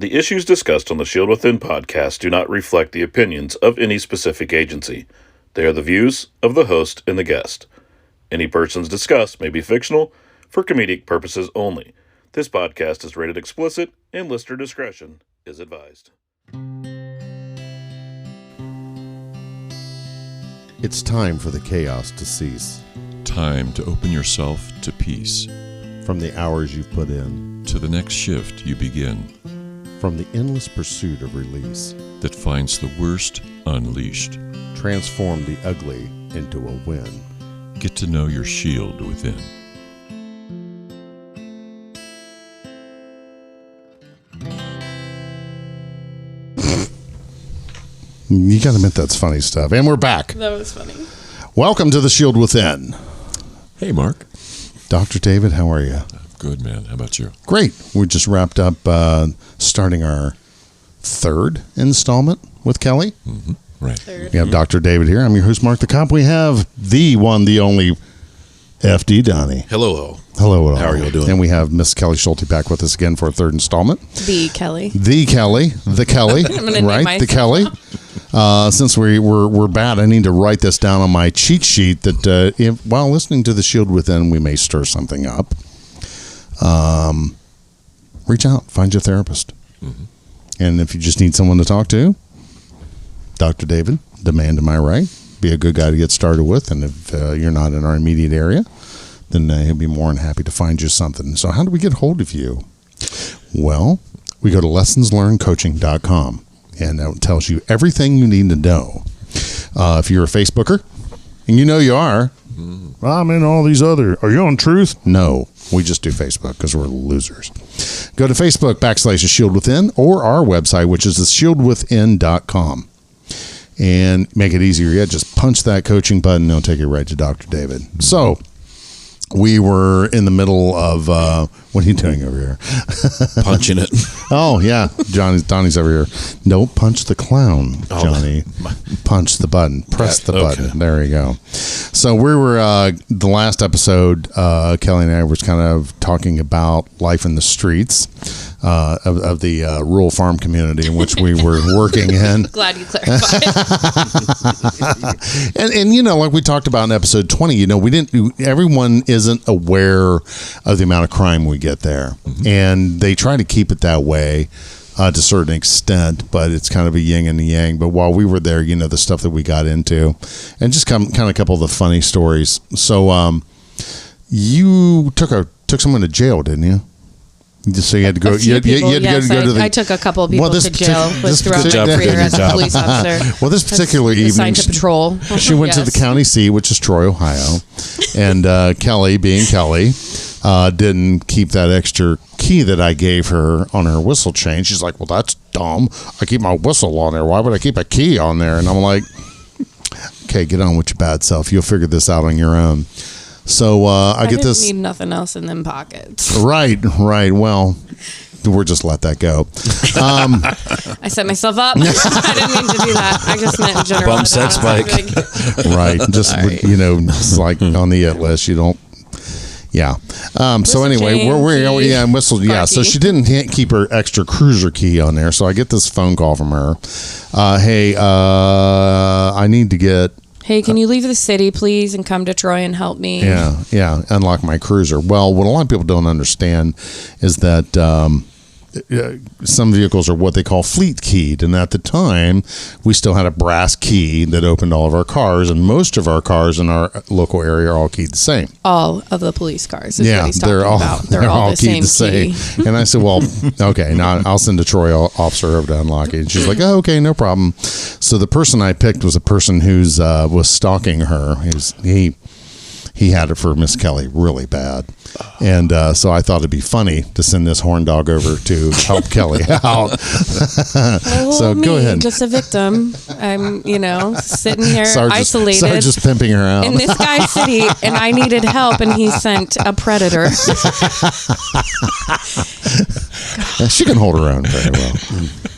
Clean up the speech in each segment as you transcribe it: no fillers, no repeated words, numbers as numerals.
The issues discussed on the Shield Within podcast do not reflect the opinions of any specific agency. They are the views of the host and the guest. Any persons discussed may be fictional for comedic purposes only. This podcast is rated explicit and listener discretion is advised. It's time for the chaos to cease. Time to open yourself to peace. From the hours you've put in. To the next shift you begin. From the endless pursuit of release. That finds the worst unleashed. Transform the ugly into a win. Get to know your shield within. You gotta admit that's funny stuff. And we're back. That was funny. Welcome to the Shield Within. Hey, Mark. Dr. David, how are you? Good, man. How about you? Great. We just wrapped up starting our third installment with Kelli. Mm-hmm. Right. We have Dr. David here. I'm your host, Marc the Cop. We have the one, the only FD Donnie. Hello. Hello. How are you all doing? And we have Miss Kelli Schulte back with us again for a third installment. The Kelli. The Kelli. I'm gonna name right? myself. The Kelli. Since we're bad, I need to write this down on my cheat sheet that while listening to the Shield Within, we may stir something up. Reach out, find your therapist. Mm-hmm. And if you just need someone to talk to, Dr. David, the man to my right, be a good guy to get started with. And if you're not in our immediate area, then he'll be more than happy to find you something. So how do we get hold of you? Well, we go to lessonslearnedcoaching.com, and that tells you everything you need to know. If you're a Facebooker, and you know you are, I'm in all these other. Are you on Truth? No, we just do Facebook because we're losers. Go to Facebook / Shield Within or our website, which is theshieldwithin.com. And make it easier yet, just punch that coaching button and it'll take you right to Dr. David. So we were in the middle of what are you doing over here? Punching it. Oh yeah, Donnie's over here. Don't punch the clown, Johnny. Punch the button. Press the button. Okay. There you go. So we were the last episode. Kelli and I was kind of talking about life in the streets of the rural farm community in which we were working in. Glad you clarified. and you know, like we talked about in episode 20, you know, everyone isn't aware of the amount of crime we get there. Mm-hmm. And they try to keep it that way to a certain extent, but it's kind of a yin and a yang. But while we were there, you know, the stuff that we got into and just kind of a couple of the funny stories. So you took someone to jail, didn't you? So you had to go. You had to go to the. I took a couple of people to jail throughout my career as a police officer. Well, this particular evening, assigned to patrol. She went to the county seat, which is Troy, Ohio, and Kelli, being Kelli, didn't keep that extra key that I gave her on her whistle chain. She's like, "Well, that's dumb. I keep my whistle on there. Why would I keep a key on there?" And I'm like, "Okay, get on with your bad self. You'll figure this out on your own." So I get this. Need nothing else in them pockets. Right. Well, we'll just let that go. I set myself up. I didn't mean to do that. I just meant in general. Bump sex bike. Right. Just you know, it's like on the it list. You don't. Yeah. So anyway, we're whistle. Yeah. So she didn't keep her extra cruiser key on there. So I get this phone call from her. Hey, I need to get. Hey, can you leave the city, please, and come to Troy and help me? Yeah, unlock my cruiser. Well, what a lot of people don't understand is that some vehicles are what they call fleet keyed, and at the time, we still had a brass key that opened all of our cars, and most of our cars in our local area are all keyed the same. All of the police cars is what he's talking they're all about. They're all the keyed same the same. And I said, well, okay, now I'll send a Troy officer over to unlock it. And she's like, oh, okay, no problem. So the person I picked was a person who's was stalking her. He had it for Miss Kelli really bad. And so I thought it'd be funny to send this horn dog over to help Kelli out. So go ahead. Just a victim. I'm, sitting here isolated. Sorry, just pimping her out. In this guy's city, and I needed help, and he sent a predator. She can hold her own very well.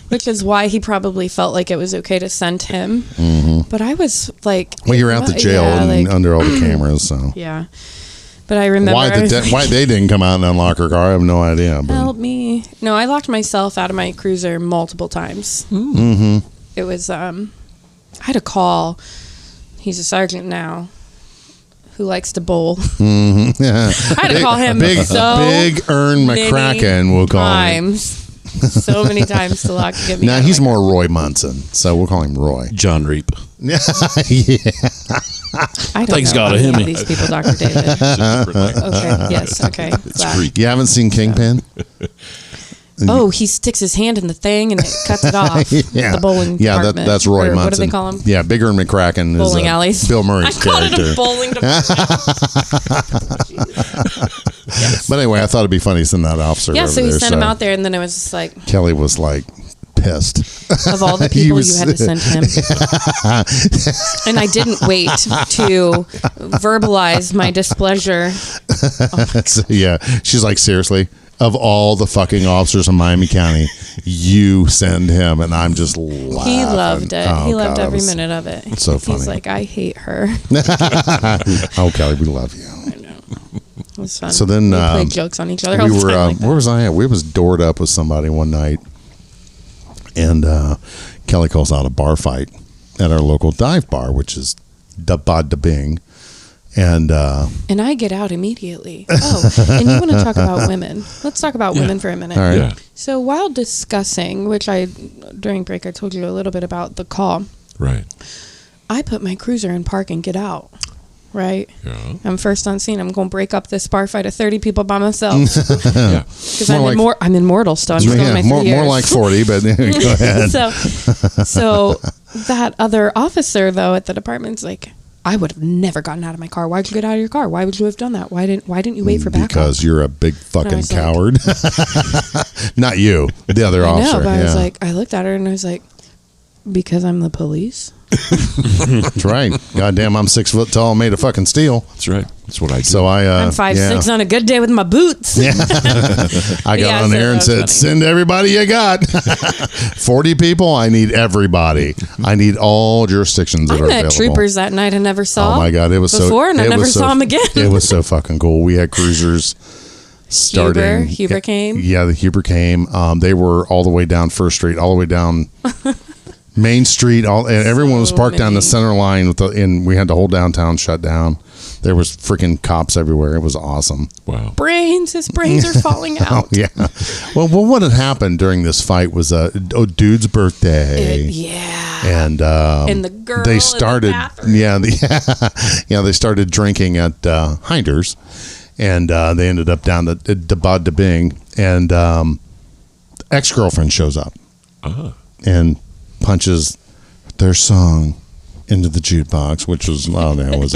Which is why he probably felt like it was okay to send him. Mm-hmm. But I was like... Well, you're out the jail and under all the cameras, so... Yeah. But I remember... Why they didn't come out and unlock her car, I have no idea. But help me. me. No, I locked myself out of my cruiser multiple times. Mm-hmm. It was, I had a call. He's a sergeant now who likes to bowl. Mm-hmm. Yeah. I had to call him Big Ern many McCracken, we'll call him. So many times to lock to get me. Now he's more Roy Munson, so we'll call him Roy. John Reap. Yeah. I don't Thanks know God about of him. these people, Dr. David. Okay, yes, okay. Glad. You haven't seen Kingpin? Oh, he sticks his hand in the thing and it cuts it off. Yeah. The bowling department. That's Roy Or Munson. What do they call him? Yeah, Big Ern McCracken Bowling is alleys. Bill Murray's I called character. it a bowling department. Yes. But anyway, I thought it'd be funny to send that officer Yeah, over so he there. sent him out there, and then it was just like, Kelly was like pissed. of all the people you had to send him. And I didn't wait to verbalize my displeasure. So, yeah, she's like, seriously, of all the fucking officers in Miami County, you send him, and I'm just laughing. He loved it. Oh, he loved God, every it was minute of it. so funny. He's like, I hate her. Oh, Kelly, we love you. I know. It was fun. So then we played jokes on each other all we the were, time. Like where was I at? We was doored up with somebody one night, and Kelly calls out a bar fight at our local dive bar, which is Da Bod Da Bing. And I get out immediately. Oh, and you want to talk about women. Let's talk about women for a minute. all right. Yeah. So while discussing, which during break I told you a little bit about the call, Right. I put my cruiser in park and get out. Right? Yeah. I'm first on scene. I'm going to break up this bar fight of 30 people by myself. Yeah. Because I'm immortal still. I'm still in my 3 years. more like 40, but go ahead. So that other officer, though, at the department's like, I would have never gotten out of my car. Why'd you get out of your car? Why would you have done that? Why didn't you wait for backup? Because you're a big fucking was like- coward. Not you, the other I officer. know, but yeah. I was like, I looked at her and I was like, because I'm the police? That's right. Goddamn, I'm 6 foot tall, made of fucking steel. That's right. That's what I do. So I'm I'm 5'6" on a good day with my boots. I got Yeah, on so there and that was said, funny. send everybody you got. 40 people, I need everybody. I need all jurisdictions that I are met available. troopers that night I never saw. Oh my God, it was before, and I never saw them again. It was so fucking cool. We had cruisers starting. Huber came. Yeah, the Huber came. They were all the way down First Street, all the way down Main Street. And everyone was parked down the center line and we had the whole downtown shut down. There was freaking cops everywhere. It was awesome. Wow. His brains are falling out. Oh yeah. Well, what had happened during this fight was a dude's birthday. And the girl they in the started bathroom. they started drinking at Hinders, and they ended up down at Da Bod Da Bing, and ex-girlfriend shows up and punches their song into the jukebox, which was looks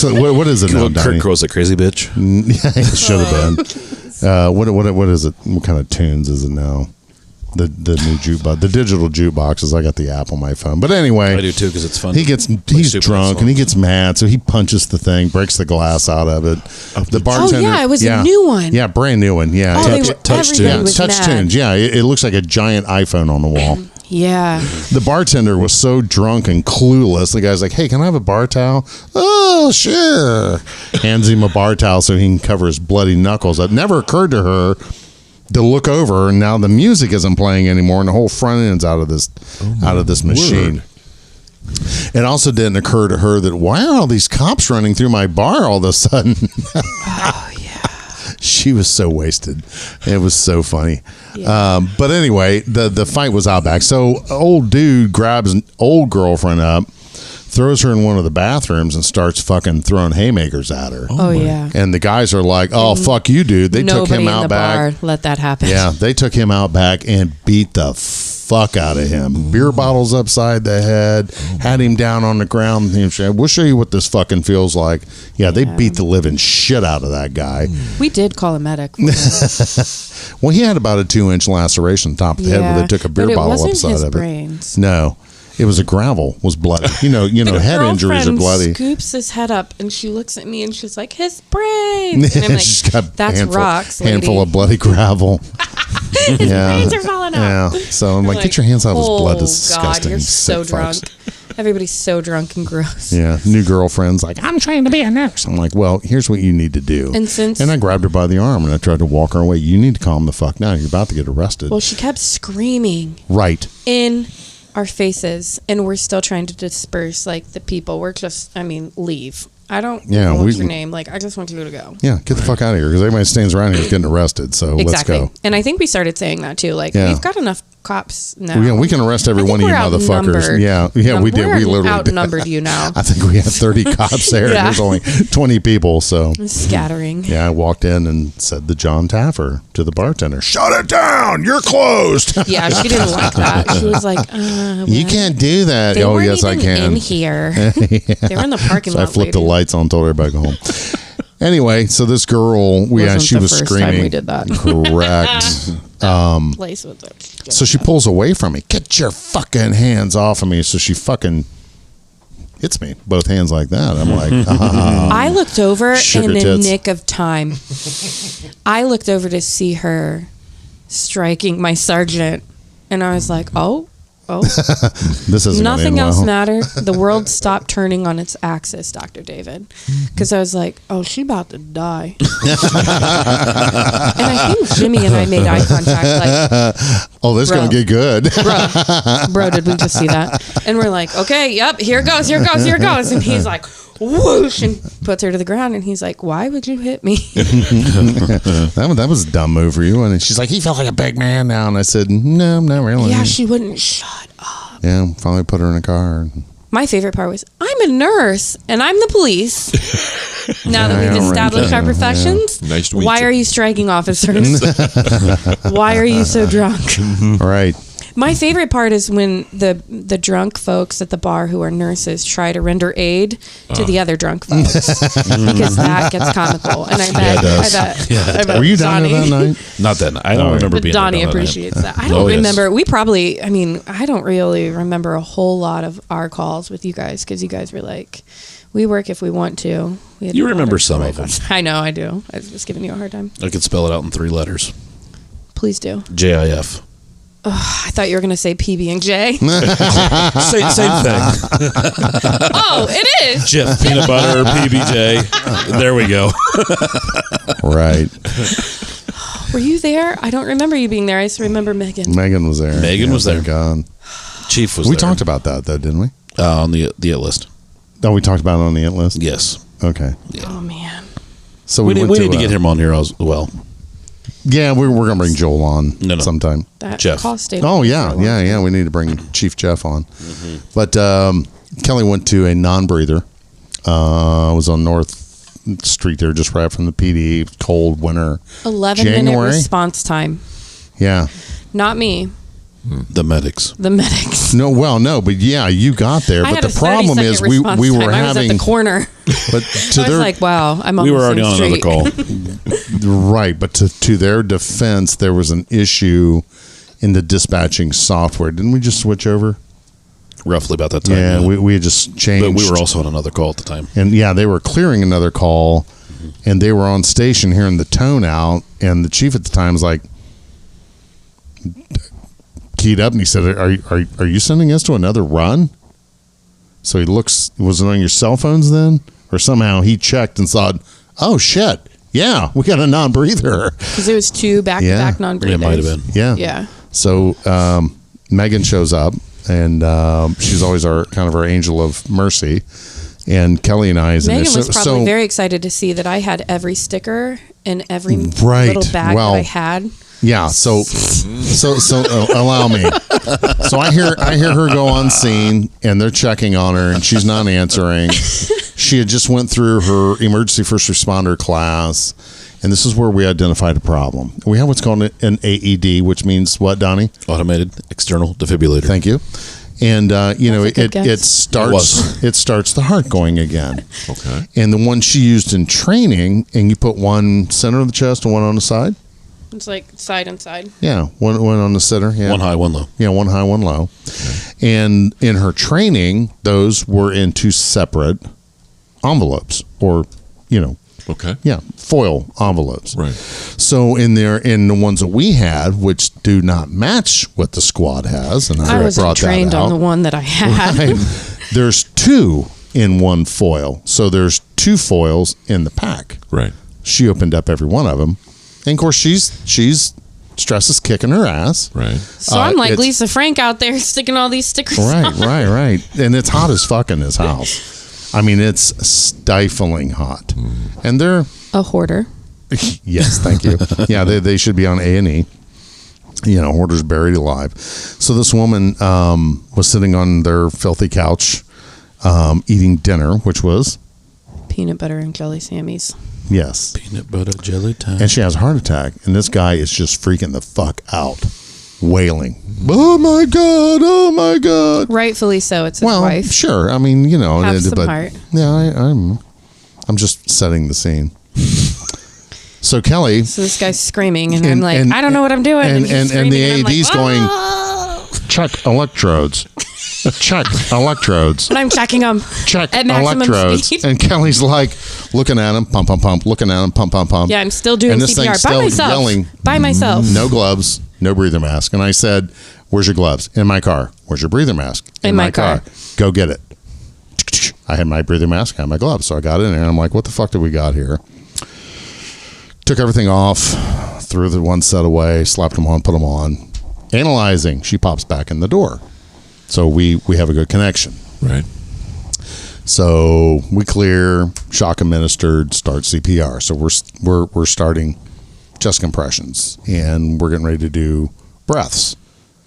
like what is it now, Donnie? Kurt Crow's a crazy bitch. Yeah, it should have been. What is it? What kind of tunes is it now? The new jukebox, the digital jukeboxes. I got the app on my phone, but anyway, I do too because it's fun. He's drunk and he gets mad, so he punches the thing, breaks the glass out of it. The bartender, it was a new one. Yeah, brand new one. Yeah, touch tunes. Touch tunes. Yeah, it looks like a giant iPhone on the wall. Yeah. The bartender was so drunk and clueless. The guy's like, "Hey, can I have a bar towel?" "Oh, sure." Hands him a bar towel so he can cover his bloody knuckles. It never occurred to her to look over, and now the music isn't playing anymore, and the whole front end's out of this machine. It also didn't occur to her that why are all these cops running through my bar all of a sudden? Oh yeah. She was so wasted. It was so funny. Yeah. But anyway, the fight was out back. So old dude grabs an old girlfriend up, throws her in one of the bathrooms, and starts fucking throwing haymakers at her. Oh yeah. And the guys are like, "Oh fuck you, dude!" They took him out back. Bar let that happen. Yeah, they took him out back and beat the fuck out of him. Beer bottles upside the head, had him down on the ground. We'll show you what this fucking feels like. Yeah, they beat the living shit out of that guy. We did call a medic. Well, he had about a 2-inch laceration top of the head where they took a beer bottle upside his of brains. it. No. It was a gravel, was bloody. You know, head injuries are bloody. Scoops his head up and she looks at me and she's like, his brains. And I'm like, She's got that's rocks, lady. handful of bloody gravel. His brains are falling out. Yeah. So I'm like, get your hands off his blood. This is God, disgusting. you're so Sick drunk. fucks. Everybody's so drunk and gross. Yeah, new girlfriend's like, I'm trying to be a nurse. I'm like, well, here's what you need to do. And I grabbed her by the arm and I tried to walk her away. You need to calm the fuck down. You're about to get arrested. Well, she kept screaming. Right. In our faces, and we're still trying to disperse like the people. We're just, leave. I don't know what's your name. Like, I just want you to go. Yeah, get the fuck out of here because everybody stands around here is getting arrested. So let's go. And I think we started saying that too. Like, we've got enough cops now. Yeah, we can arrest every one of you motherfuckers. Yeah, we did. We literally outnumbered you now. I think we had 30 cops there. And there's only 20 people. So scattering. Yeah, I walked in and said to John Taffer, to the bartender, "Shut it down! You're closed." Yeah, she didn't like that. She was like, "You can't do that." They weren't yes, even I can. In here, they were in the parking lot. I flipped the lights on, told everybody to go home. Anyway, so this girl, she was screaming. Time we did that. Correct. Place with it. So she pulls away from me. Get your fucking hands off of me. So she fucking hits me, both hands like that. I'm like, I looked over in the tits. nick of time. I looked over to see her striking my sergeant, and I was like, oh. This isn't nothing else mattered. The world stopped turning on its axis, Dr. David, because I was like, oh, she about to die. And I think Jimmy and I made eye contact like, oh, this is gonna get good. bro, did we just see that? And we're like, okay, yep, here it goes. And he's like, whoosh, and puts her to the ground, and he's like, why would you hit me? that was a dumb move for you. And she's like, he felt like a big man now. And I said, no, not really. Yeah, she wouldn't shut up. Yeah, finally put her in a car. My favorite part was, I'm a nurse and I'm the police. Now that we've established our professions, nice to meet why you. are you striking officers? Why are you so drunk? Right. My favorite part is when the drunk folks at the bar who are nurses try to render aid to the other drunk folks because that gets comical. And I bet were you down there that night? Not that night. I don't remember being Donnie there appreciates that. I don't remember. We probably, I don't really remember a whole lot of our calls with you guys because you guys were like, we work if we want to. You remember some of them. I know, I do. I was just giving you a hard time. I could spell it out in 3 letters. Please do. JIF. I thought you were going to say PB&J. Same thing. Oh, it is. Jif, peanut butter, PBJ. There we go. Right. Were you there? I don't remember you being there. I just remember Megan. Megan was there. Megan was there. Thank God. Chief was we there. We talked about that, though, didn't we? On the it list. Oh, we talked about it on the it list? Yes. Okay. Yeah. Oh, man. So we need to get him on here as well. Yeah, we're going to bring Joel on sometime. That Jeff. Oh, yeah. We need to bring Chief Jeff on. Mm-hmm. But Kelly went to a non-breather. Was on North Street there, just right from the PD. Cold winter. 11-minute response time. Yeah. Not me. The medics. No, but yeah, you got there. But the problem is we were having. I was at the corner. But to I was like, wow, I'm on we were already on another call. Right, but to their defense, there was an issue in the dispatching software. Didn't we just switch over? Roughly about that time. Yeah, we had just changed. But we were also on another call at the time. And yeah, they were clearing another call, and they were on station hearing the tone out, and the chief at the time was like, keyed up, and he said, are you sending us to another run? So he looks, was it on your cell phones then? Or somehow he checked and thought, oh shit, yeah, we got a non-breather. Because it was 2 back-to-back non-breathers. It might have been. Yeah. So Megan shows up, and she's always our angel of mercy. And Kelly and I, Megan was probably very excited to see that I had every sticker in every little bag that I had. Yeah, so allow me. So I hear her go on scene, and they're checking on her, and she's not answering. She had just went through her emergency first responder class, and this is where we identified a problem. We have what's called an AED, which means what, Donnie? Automated external defibrillator. It starts the heart going again. Okay. And the one she used in training, and you put one center of the chest and one on the side. It's like side and side. Yeah, one on the center. Yeah. One high, one low. Yeah, one high, one low. Okay. And in her training, those were in 2 separate envelopes, or Okay. Yeah, foil envelopes. Right. So in the ones that we had, which do not match what the squad has, and I wasn't brought trained that out. on the one that I had. Right. there's 2 in one foil. So there's 2 foils in the pack. Right. She opened up every one of them. And of course, she's stress is kicking her ass. Right. So I'm like Lisa Frank out there sticking all these stickers on. Right. And it's hot as fuck in this house. I mean, it's stifling hot. And they're... A hoarder. Yes, thank you. Yeah, they should be on A&E. Hoarders buried alive. So this woman was sitting on their filthy couch eating dinner, which was... Peanut butter and jelly Sammy's. Yes. Peanut butter jelly time. And she has a heart attack. And this guy is just freaking the fuck out. Wailing. Oh, my God. Oh, my God. Rightfully so. It's his wife. Sure. I mean, Have some heart. Yeah, I'm just setting the scene. So Kelly... So this guy's screaming, and I'm like, I don't know what I'm doing. And the AED's going, check electrodes. Check electrodes. And I'm checking them. Check at maximum electrodes. speed. And Kelly's like looking at him, pump, pump, pump, looking at him, pump, pump, pump. Yeah, I'm still doing and this CPR thing's by still myself. Yelling, by myself. No gloves, no breather mask. And I said, where's your gloves? In my car. Where's your breather mask? In my car. Go get it. I had my breather mask, I had my gloves. So I got in there and I'm like, what the fuck do we got here? Took everything off, threw the one set away, slapped them on, put them on. Analyzing, she pops back in the door. So we have a good connection. Right. So we clear, shock administered, start CPR. So we're starting chest compressions and we're getting ready to do breaths.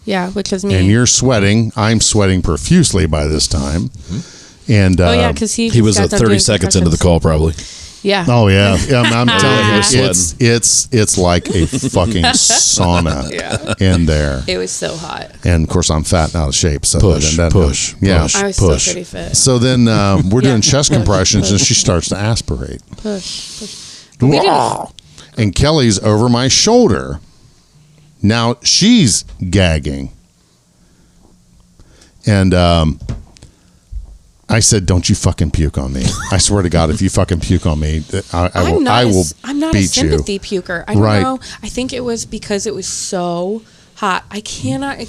Yeah, which is me. And you're sweating. I'm sweating profusely by this time. Mm-hmm. And because he was 30 seconds into the call, probably. Yeah. Oh yeah, I'm telling you, Yeah. it's like a fucking sauna in there. It was so hot. And of course, I'm fat and out of shape. So Push. I was still pretty fit. So then we're doing chest compressions, and she starts to aspirate. Push. And Kelly's over my shoulder. Now she's gagging, and I said, "Don't you fucking puke on me! I swear to God, if you fucking puke on me, I will I'm not beat a sympathy puker. I don't know. I think it was because it was so hot. I cannot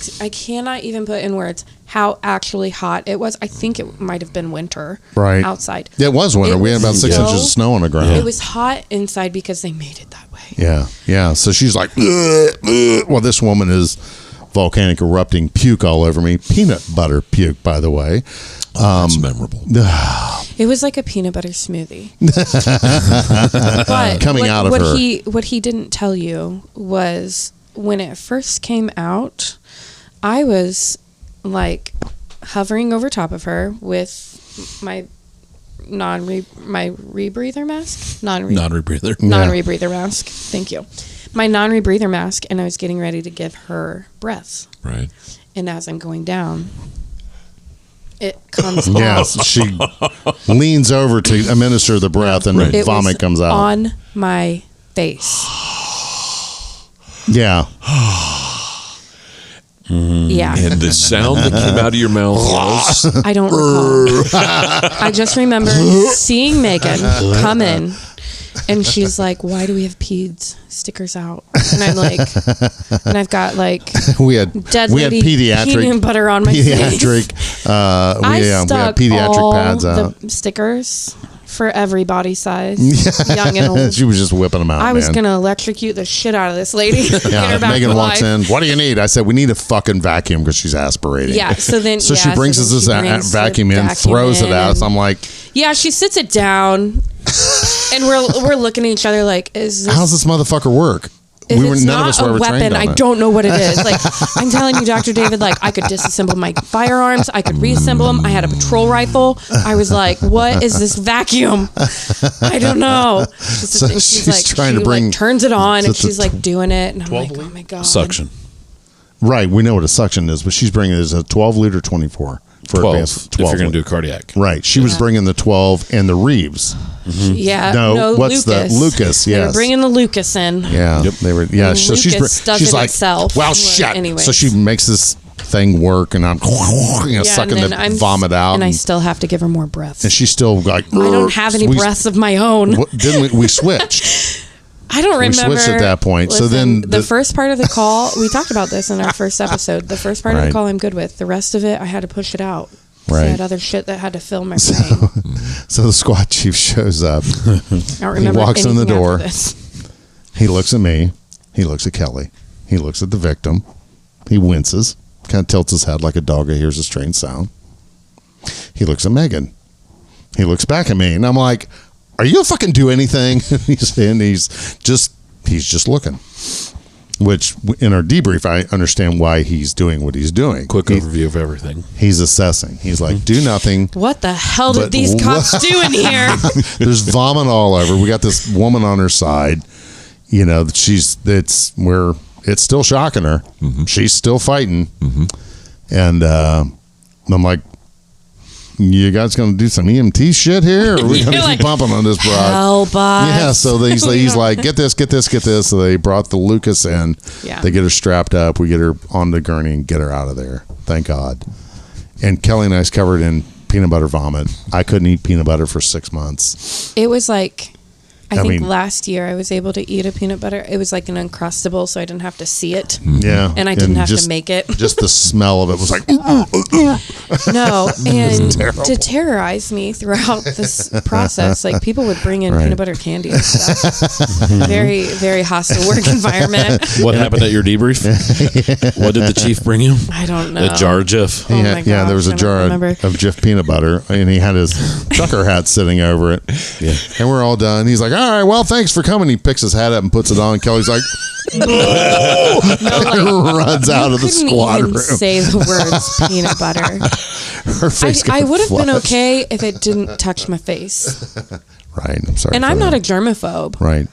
even put in words how actually hot it was. I think it might have been winter outside. It was winter. We had about 6 inches of snow on the ground. It was hot inside because they made it that way. Yeah. So she's like, ugh, ugh. Well, this woman is volcanic erupting puke all over me. Peanut butter puke, by the way. That's memorable. It was like a peanut butter smoothie. But coming out of her. What he didn't tell you was when it first came out, I was like hovering over top of her with my rebreather mask. Non-rebreather mask. Thank you. My non-rebreather mask, and I was getting ready to give her breaths. Right. And as I'm going down, it comes off. Yes, she leans over to administer the breath, and the vomit comes out on my face. Yeah. Yeah. And the sound that came out of your mouth was... I don't recall. I just remember seeing Megan come in, and she's like, "Why do we have peds stickers out?" And I'm like, and I've got like we had pediatric peanut butter on my face. We had pediatric pads out. The stickers for every body size, young and old. She was just whipping them out. I was gonna electrocute the shit out of this lady. Yeah, Megan walks in. What do you need? I said we need a fucking vacuum because she's aspirating. Yeah. So then, she brings us this vacuum in, throws it out. So I'm like, yeah. She sits it down, and we're looking at each other like, how's this motherfucker work? None of us were ever trained on it. I don't know what it is. Like, I'm telling you, Dr. David, like, I could disassemble my firearms. I could reassemble them. I had a patrol rifle. I was like, what is this vacuum? I don't know. So she's trying to bring... turns it on, and she's, like, doing it. And I'm like, oh, my God. Suction. Right. We know what a suction is, but she's bringing it as a 12-liter 24. For 12, advanced, if you're going to do a cardiac. Right. She was bringing the 12 and the Reeves. Mm-hmm. Yeah. No, what's Lucas. the Lucas? Yes. They were bringing the Lucas in. Yeah. Yep. They were. Yeah. And So she's like, itself. well, shit. Anyways. So she makes this thing work, and I'm sucking the vomit out, and I still have to give her more breaths. And she's still like, I don't have any breaths of my own. Didn't we switched? I don't remember. We switched at that point. Listen, so then the first part of the call, we talked about this in our first episode. The first part of the call I'm good with. The rest of it, I had to push it out. Right. I had other shit that had to fill my brain. So the squad chief shows up. I don't remember He walks in the anything door. after this. He looks at me. He looks at Kelly. He looks at the victim. He winces. Kind of tilts his head like a dog that hears a strange sound. He looks at Megan. He looks back at me, and I'm like, "Are you gonna fucking do anything?" he's just looking. Which in our debrief, I understand why he's doing what he's doing. Quick overview of everything. He's assessing. He's like, "Do nothing." What the hell did But these cops do in here? There's vomit all over. We got this woman on her side. You know, it's still shocking her. Mm-hmm. She's still fighting. Mm-hmm. And I'm like, you guys going to do some EMT shit here? Or are we going to You're keep like, pumping on this broad? Help us. Yeah, so he's like, get this. So they brought the Lucas in. Yeah. They get her strapped up. We get her on the gurney and get her out of there. Thank God. And Kelly and I's covered in peanut butter vomit. I couldn't eat peanut butter for 6 months. It was like, I think mean- last year I was able to eat a peanut butter. It was like an Uncrustable, so I didn't have to see it. Yeah. And I didn't have just- to make it. Just the smell of it was like, No, and terrible. to terrorize me throughout this process, like people would bring in Right. peanut butter candy and stuff. Very, very hostile work environment. What happened at your debrief? What did the chief bring you? I don't know. A jar of Jif. Oh yeah, my yeah, there was gosh, a I don't jar remember. of Jif peanut butter, and he had his trucker hat sitting over it. Yeah. And we're all done. He's like, all right, well, thanks for coming. He picks his hat up and puts it on. Kelly's like, No, like, runs out of the couldn't squad even room. say the words peanut butter. Her face I got would have been flushed. okay if it didn't touch my face. Right, I'm sorry. And for I'm not a that. germaphobe, Right.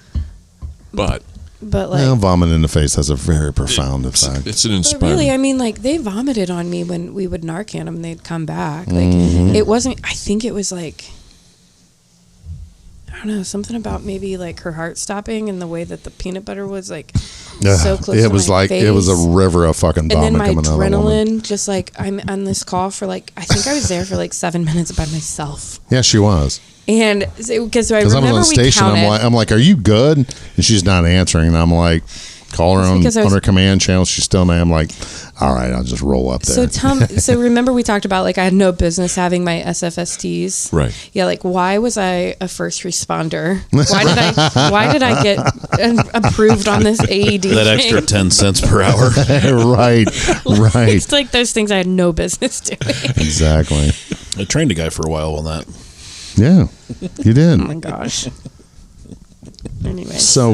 But but like, Well, vomit in the face has a very profound effect. it's an but inspiring. really, I mean, like they vomited on me when we would Narcan them. They'd come back. Like Mm-hmm. it wasn't. I think it was like, I don't know, something about maybe like her heart stopping and the way that the peanut butter was like so close. It to was my like face. it was a river of fucking And vomit then my coming out of the woman. adrenaline, just like I'm on this call for like, I think I was there for like 7 minutes by myself. Yeah, she was. And because I Because I remember was on we station, counted. I'm like, are you good? And she's not answering. And I'm like, call her It's on because I was- her command channel. She's still not. I'm like, all right, I'll just roll up there. So so remember we talked about like I had no business having my SFSTs. Right. Yeah, like why was I a first responder? Why did I get approved on this AED? That extra thing? 10 cents per hour. right. It's like those things I had no business doing. Exactly. I trained a guy for a while on that. Yeah, you did. Oh my gosh. Anyway. So,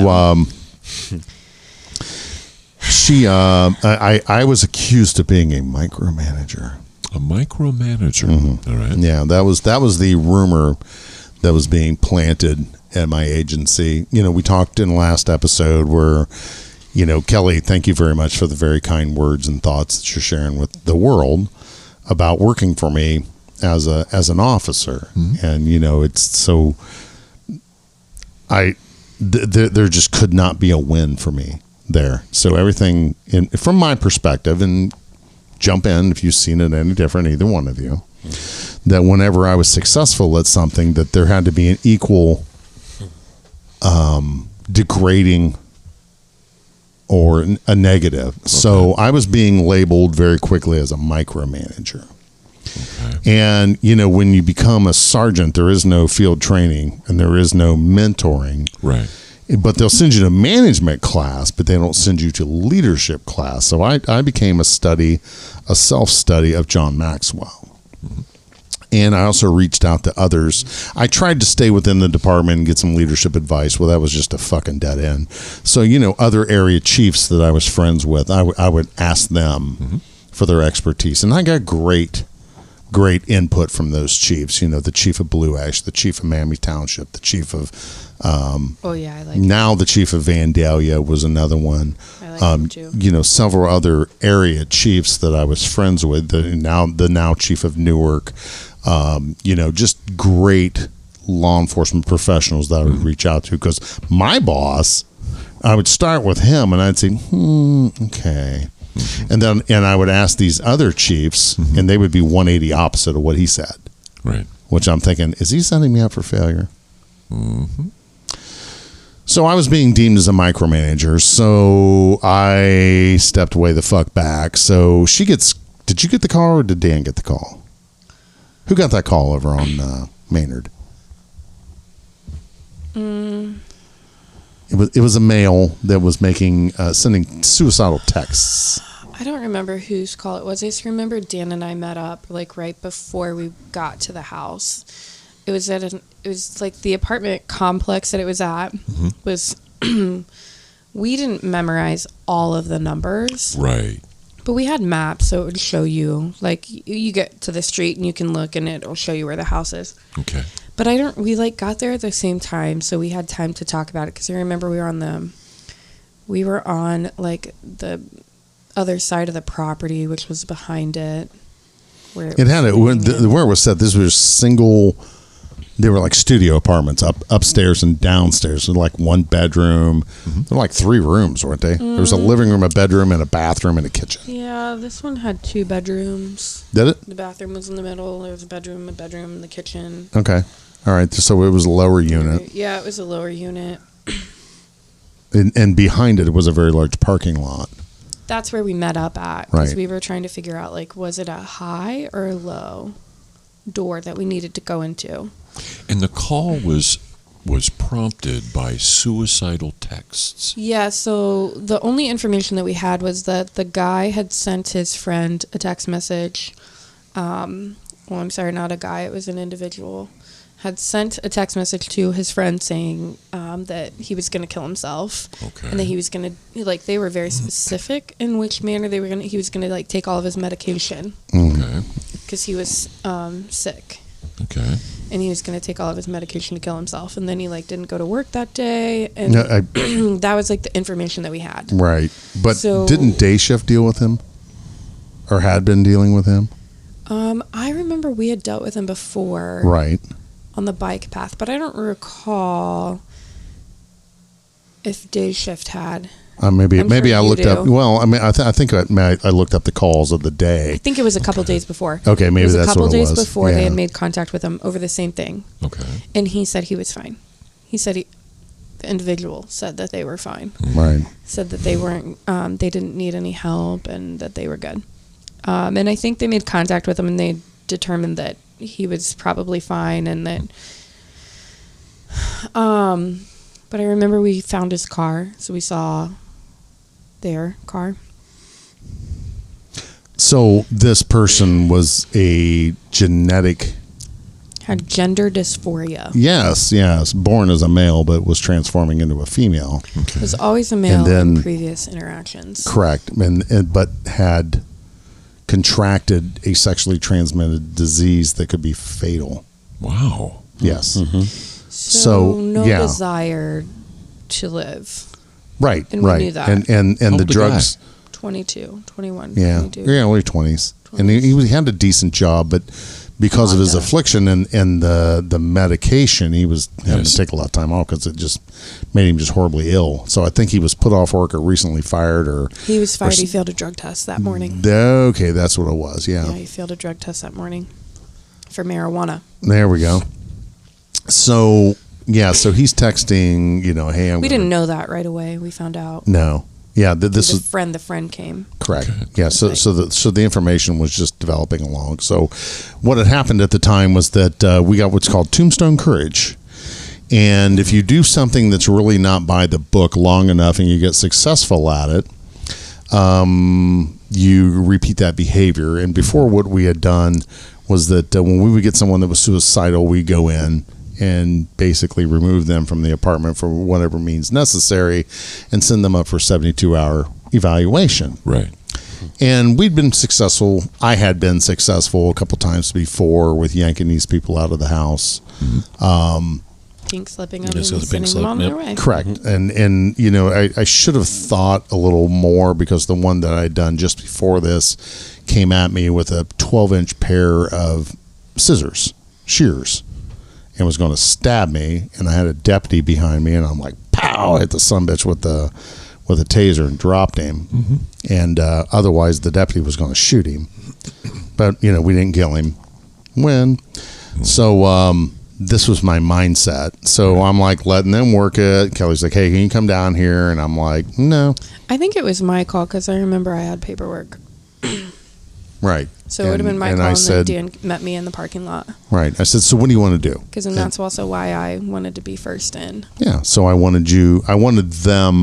I was accused of being a micromanager. A micromanager. Mm-hmm. All right. Yeah, that was the rumor that was being planted at my agency. You know, we talked in the last episode where, you know, Kelly, thank you very much for the very kind words and thoughts that you're sharing with the world about working for me as an officer. Mm-hmm. And you know, it's so there just could not be a win for me there. So everything from my perspective, and jump in if you've seen it any different, either one of you, that whenever I was successful at something, that there had to be an equal degrading or a negative. Okay. So I was being labeled very quickly as a micromanager. Okay. And, you know, when you become a sergeant, there is no field training and there is no mentoring. Right. But they'll send you to management class, but they don't send you to leadership class. So I became a self-study of John Maxwell. Mm-hmm. And I also reached out to others. I tried to stay within the department and get some leadership advice. Well, that was just a fucking dead end. So, you know, other area chiefs that I was friends with, I would ask them mm-hmm. for their expertise. And I got great input from those chiefs. You know, the chief of Blue Ash, the chief of Miami Township, the chief of I like now the chief of Vandalia was another one. I like him too. You know, several other area chiefs that I was friends with. The now chief of Newark. You know, just great law enforcement professionals that I would reach out to, because my boss, I would start with him and I'd say, okay. And I would ask these other chiefs, mm-hmm. and they would be 180 opposite of what he said. Right. Which I'm thinking, is he setting me up for failure? Mm-hmm. So I was being deemed as a micromanager. So I stepped way the fuck back. So did you get the call or did Dan get the call? Who got that call over on Maynard? It was a male that was sending suicidal texts. I don't remember whose call it was. I just remember Dan and I met up like right before we got to the house. It was like the apartment complex that it was at was. We didn't memorize all of the numbers. Right. But we had maps, so it would show you, like, you get to the street and you can look and it'll show you where the house is. Okay. But we, like, got there at the same time, so we had time to talk about it, because I remember we were on, like, the other side of the property, which was behind it. Where it was said this was single. They were like studio apartments upstairs and downstairs. So like one bedroom. They're like 3 rooms, weren't they? There was a living room, a bedroom, and a bathroom and a kitchen. Yeah, this one had 2 bedrooms. Did it? The bathroom was in the middle. There was a bedroom, and the kitchen. Okay. All right. So it was a lower unit. Yeah, it was a lower unit. And behind it was a very large parking lot. That's where we met up at. Because Right. we were trying to figure out, like, was it a high or a low door that we needed to go into? And the call was prompted by suicidal texts. Yeah, so the only information that we had was that the guy had sent his friend a text message. I'm sorry, not a guy, it was an individual. Had sent a text message to his friend saying that he was going to kill himself. Okay. And that he was going to, like, they were very specific in which manner he was going to, like, take all of his medication. Okay. Because he was sick. Okay. And he was going to take all of his medication to kill himself. And then he, like, didn't go to work that day. And that was, like, the information that we had. Right. But So- didn't Day Shift deal with him? Or had been dealing with him? I remember we had dealt with him before. Right. On the bike path. But I don't recall if Day Shift had. Maybe sure I you looked up. do. Well, I mean, I think I looked up the calls of the day. I think it was a couple days before. Okay, maybe it was that's a couple what it days was. before they Yeah. had made contact with him over the same thing. Okay. And he said he was fine. He said the individual said that they were fine. Right. Said that they weren't, they didn't need any help and that they were good. And I think they made contact with him and they determined that he was probably fine and that, but I remember we found his car. So we saw their car. So this person was a genetic. Had gender dysphoria. Yes, born as a male but was transforming into a female. Okay. Was always a male then- in previous interactions. Correct, but had contracted a sexually transmitted disease that could be fatal. Wow. Yes. So no yeah. desire to live. Right. And we right. knew that. And How old the the drugs. 22, 21, Yeah. 22. Yeah, early 20s. And he had a decent job, but because of his Locked up. affliction and the medication, he was having Yes. to take a lot of time off because it just made him just horribly ill. So I think he was put off work or recently fired or. He was fired. or- He failed a drug test that morning. Okay, that's what it was. Yeah, he failed a drug test that morning for marijuana. There we go. So he's texting, hey, We didn't know that right away. We found out. No. Yeah, this the is friend came. correct. Yeah, so the information was just developing along. So what had happened at the time was that we got what's called tombstone courage. And if you do something that's really not by the book long enough and you get successful at it, you repeat that behavior. And before, what we had done was that when we would get someone that was suicidal, we go in and basically remove them from the apartment for whatever means necessary and send them up for 72-hour evaluation. Right. And we'd been successful. I had been successful a couple times before with yanking these people out of the house. Pink slipping on Yes, them the and pink sending them on slip, their way. Correct. And I should have thought a little more because the one that I'd done just before this came at me with a 12-inch pair of shears, and was going to stab me. And I had a deputy behind me, and I'm like, pow, hit the sumbitch with a taser and dropped him. Mm-hmm. And otherwise, the deputy was going to shoot him. But, we didn't kill him. So this was my mindset. So I'm like letting them work it. Kelly's like, hey, can you come down here? And I'm like, no. I think it was my call because I remember I had paperwork. Right. So it would have been my and call, I and said, then Dan met me in the parking lot. right. I said, so what do you want to do? Because then that's also why I wanted to be first in. Yeah. So I wanted them,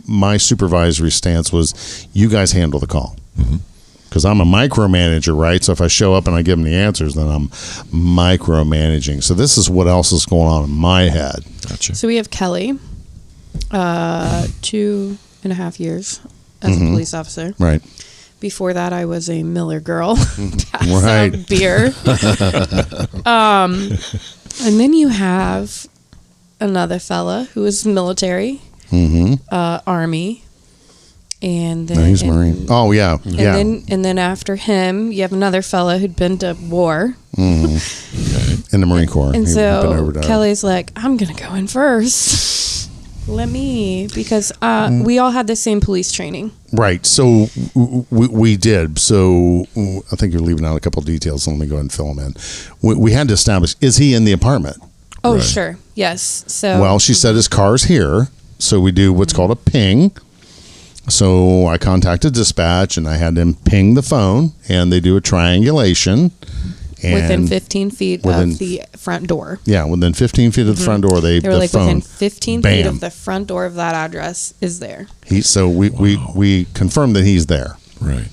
my supervisory stance was, you guys handle the call. Because I'm a micromanager, right? So if I show up and I give them the answers, then I'm micromanaging. So this is what else is going on in my head. Gotcha. So we have Kelly, 2.5 years as a police officer. Right. Before that, I was a Miller girl. Right. Beer. And then you have another fella who is military, Army. And then No, he's Marine. Oh, yeah. And then after him, you have another fella who'd been to war. In the Marine Corps. And He'd been so over to- Kelly's like, I'm going to go in first. Because we all had the same police training. Right. So we did. So I think you're leaving out a couple of details. Let me go ahead and fill them in. We had to establish, is he in the apartment? Oh, Right. sure. Yes. So Well, she said his car's here. So we do what's called a ping. So I contacted dispatch and I had them ping the phone and they do a triangulation. And within 15 feet of the front door. Yeah, within 15 feet of the front door, They were the like phone, within 15 feet bam. of the front door of that address is there. So we confirmed that he's there. Right.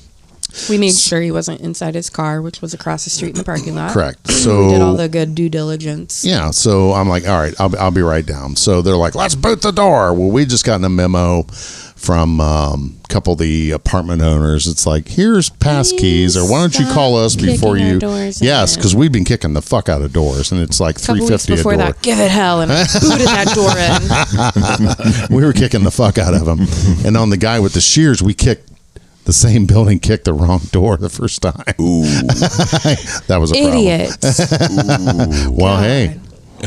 We made sure he wasn't inside his car, which was across the street in the parking lot. Correct. So We did all the good due diligence. yeah, so I'm like, all right, I'll be right down. So they're like, let's boot the door. Well, we just gotten a memo from a couple of the apartment owners. It's like, here's pass keys, or why don't you call us before kicking our you? doors Yes, in. because we've been kicking the fuck out of doors, and it's like A couple weeks $350 a before door. that, give it hell, and I booted that door in. We were kicking the fuck out of them, and on the guy with the shears, we kicked. The same building kicked the wrong door the first time. Ooh. That was a Idiot. Well, hey,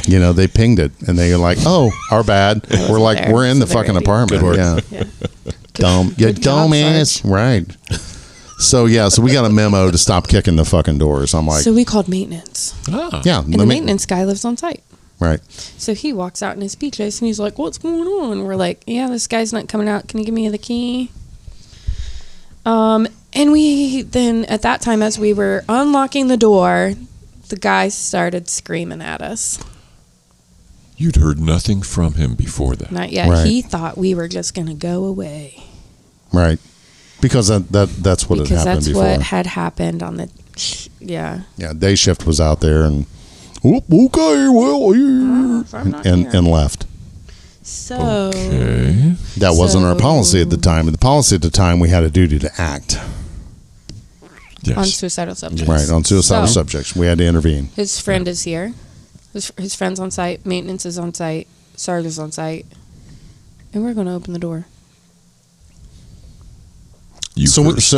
they pinged it, and they were like, "Oh, our bad." We're like, there, "We're in so the they're fucking ready. apartment." Good work. Yeah, Yeah. you good job, dumbass. Right. So so we got a memo to stop kicking the fucking doors. I'm like, So we called maintenance. yeah, And the maintenance guy lives on site. Right. So he walks out in his PJs and he's like, what's going on? We're like, yeah, this guy's not coming out. Can you give me the key? And we then, at that time, as we were unlocking the door, the guy started screaming at us. You'd heard nothing from him before that. Not yet. Right. He thought we were just going to go away. Right. Because that's what had Because happened that's before. what had happened on the, yeah. Yeah, day shift was out there and okay, well, and left. So, Okay. That wasn't our policy at the time. The policy at the time, we had a duty to act. Yes. on suicidal subjects. Right, on suicidal So- subjects. We had to intervene. His friend is here. His friend's on site. Maintenance is on site. Sarge is on site. And we're going to open the door. You first.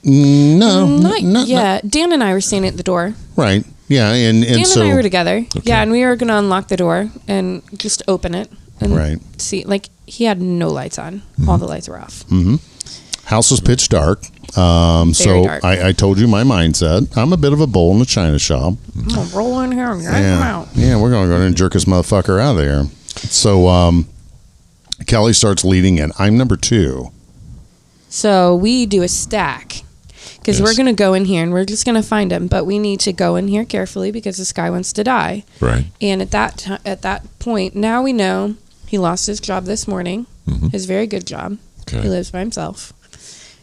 Not yet. Dan and I were standing at the door. Right. Yeah, and Dan so and I were together. Yeah, and we were going to unlock the door and just open it. And Right. see, like, he had no lights on. All the lights were off. house was pitch dark. So dark. I told you my mindset. I'm a bit of a bull in the china shop. I'm going to roll in here and yank him out. Yeah, we're going to go in and jerk this motherfucker out of there. So Kelly starts leading in. I'm number 2. So we do a stack. Because Yes. we're going to go in here and we're just going to find him. But we need to go in here carefully because this guy wants to die. Right. And at that point, now we know he lost his job this morning. His very good job. Okay. He lives by himself.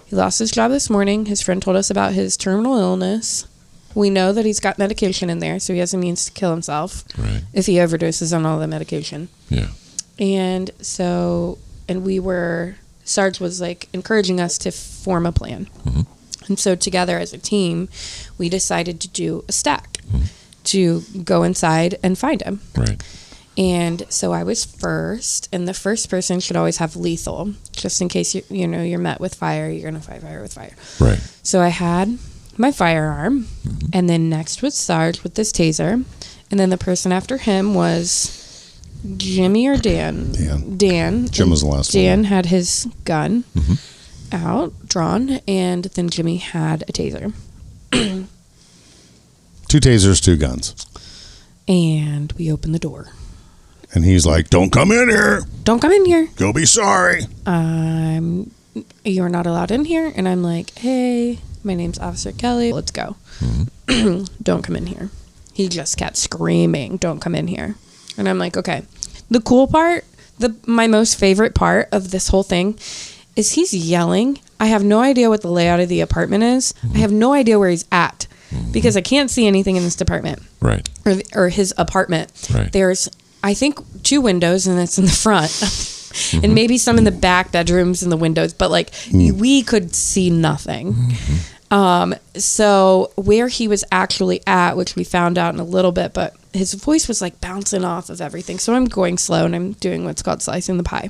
He lost his job this morning. His friend told us about his terminal illness. We know that he's got medication in there, so he has a means to kill himself Right. if he overdoses on all the medication. Yeah. And so, Sarge was like encouraging us to form a plan. And so together as a team, we decided to do a stack to go inside and find him. Right. And so I was first, and the first person should always have lethal, just in case you're met with fire. You're gonna fight fire with fire. Right. So I had my firearm, and then next was Sarge with this taser, and then the person after him was Jimmy or Dan. Dan. Jim was the last one. Dan had his gun out, drawn, and then Jimmy had a taser. 2 tasers, 2 guns. And we opened the door. And he's like, don't come in here. Don't come in here. You'll be sorry. You're not allowed in here. And I'm like, hey, My name's Officer Kelly. Let's go. Don't come in here. He just kept screaming, don't come in here. And I'm like, okay. The cool part, my most favorite part of this whole thing is he's yelling. I have no idea what the layout of the apartment is. I have no idea where he's at because I can't see anything in this department. Right. Or his apartment. Right. There's, I think, 2 windows, and it's in the front. And maybe some in the back bedrooms in the windows, but like we could see nothing. So where he was actually at, which we found out in a little bit, but his voice was like bouncing off of everything. So I'm going slow and I'm doing what's called slicing the pie.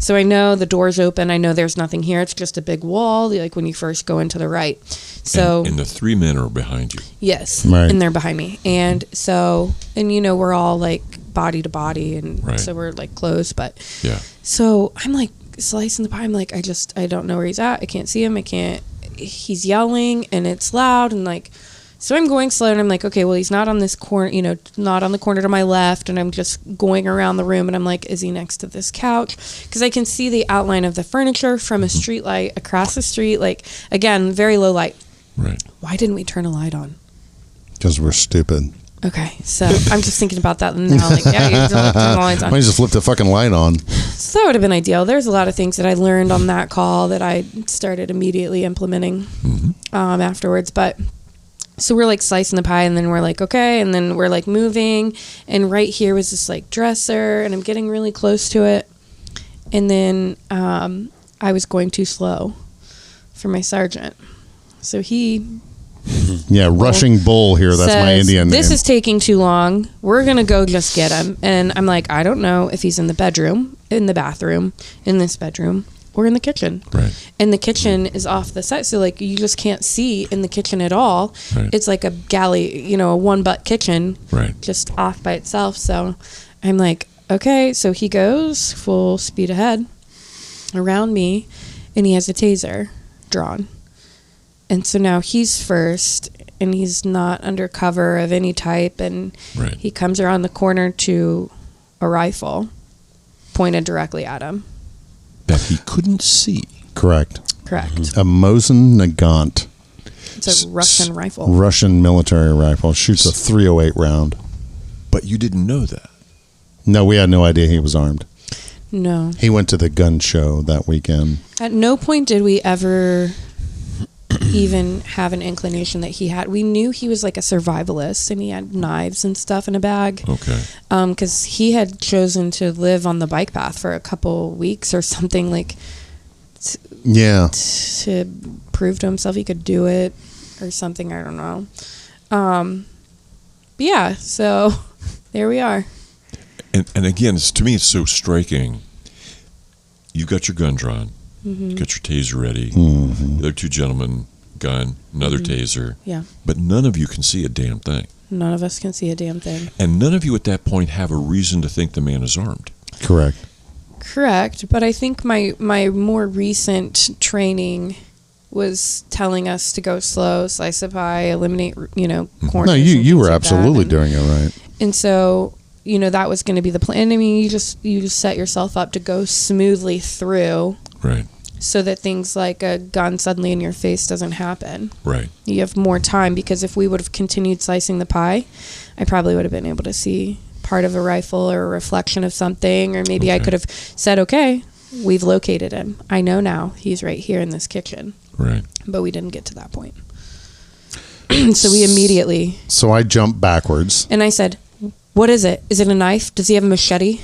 So I know the door's open. I know there's nothing here. It's just a big wall, like when you first go into the right. So and the 3 men are behind you. yes, Right. and they're behind me. And so, and we're all like body to body, and so we're like close, but Yeah. so I'm like slicing the pie. I'm like, I don't know where he's at. I can't see him. He's yelling and it's loud, and like, so I'm going slow, and I'm like, okay, well, he's not on this corner, not on the corner to my left, and I'm just going around the room, and I'm like, is he next to this couch? Because I can see the outline of the furniture from a street light across the street, like, again, very low light. Right. Why didn't we turn a light on? Because we're stupid. Okay, so I'm just thinking about that now. Like, yeah, you don't turn the lights Why on. don't you just flip the fucking light on? So that would have been ideal. There's a lot of things that I learned on that call that I started immediately implementing afterwards. But so we're like slicing the pie, and then we're like, okay, and then we're like moving, and right here was this like dresser, and I'm getting really close to it, and then I was going too slow for my sergeant, so he. Yeah, rushing bull here. That's my Indian name. This is taking too long. We're going to go just get him. And I'm like, I don't know if he's in the bedroom, in the bathroom, in this bedroom, or in the kitchen. Right. And the kitchen is off the side. So, like, you just can't see in the kitchen at all. Right. It's like a galley, a one-butt kitchen. Right. Just off by itself. So I'm like, okay. So he goes full speed ahead around me, and he has a taser drawn. And so now he's first, and he's not under cover of any type, and he comes around the corner to a rifle pointed directly at him. That he couldn't see. Correct. Correct. A Mosin Nagant. It's a Russian rifle. Russian military rifle. Shoots a 308 round. But you didn't know that. No, we had no idea he was armed. No. He went to the gun show that weekend. At no point did we ever even have an inclination that he had. We knew he was like a survivalist, and he had knives and stuff in a bag. Okay. Because he had chosen to live on the bike path for a couple weeks or something, like to prove to himself he could do it or something. I don't know. But yeah, so there we are. And again, to me, it's so striking. You got your gun drawn. You got your taser ready. The other 2 gentlemen, gun, another taser. Yeah. But none of you can see a damn thing. None of us can see a damn thing. And none of you at that point have a reason to think the man is armed. Correct. Correct. But I think my more recent training was telling us to go slow, slice the pie, eliminate, corners. No, and you were things like absolutely that. doing it right. And so, that was going to be the plan. I mean, you just set yourself up to go smoothly through. Right. So that things like a gun suddenly in your face doesn't happen. Right. You have more time, because if we would have continued slicing the pie, I probably would have been able to see part of a rifle or a reflection of something, or maybe I could have said, okay, we've located him. I know now he's right here in this kitchen. Right. But we didn't get to that point. So we immediately... So I jumped backwards. And I said, what is it? Is it a knife? Does he have a machete?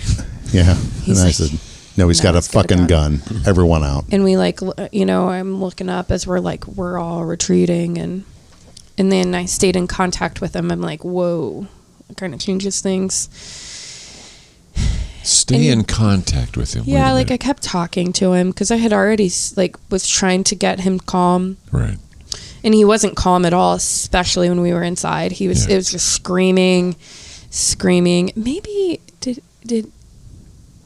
Yeah. He's and I like, said, no, he's got a fucking gun. Everyone out. And we I'm looking up as we're all retreating, and then I stayed in contact with him. I'm like, whoa, it kind of changes things. Stay in contact with him. Yeah, I kept talking to him because I had already was trying to get him calm. Right. And he wasn't calm at all, especially when we were inside. It was just screaming. Maybe did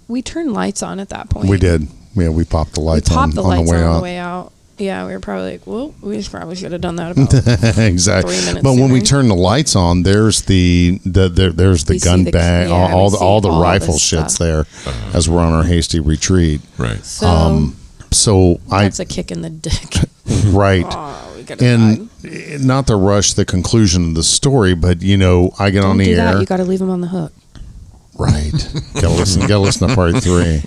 we turn lights on at that point? We did. Yeah, we popped the lights on the way out. Yeah, we were probably like, well, we probably should have done that about exactly. 3 minutes But when we sooner. turn the lights on, there's the gun bag, all the rifle shits there, as we're on our hasty retreat. Right. So So that's a kick in the dick. Right. Oh, totally could have And not to rush the conclusion of the story, but I get on the air. You got to leave him on the hook. Right. Gotta listen to part 3.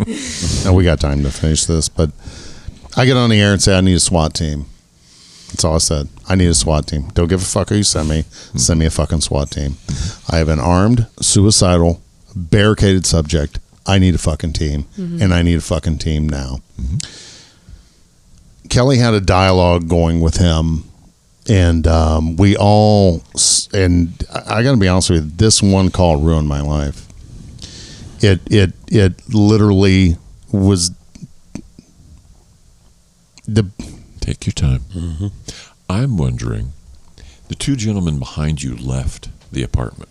Now we got time to finish this, but I get on the air and say I need a SWAT team. That's all I said. I need a SWAT team. Don't give a fuck who you send me. Send me a fucking SWAT team. I have an armed, suicidal, barricaded subject. I need a fucking team, and I need a fucking team now. Kelli had a dialogue going with him, and we all, and I got to be honest with you, this one call ruined my life. It literally was the. Take your time. I'm wondering, the 2 gentlemen behind you left the apartment.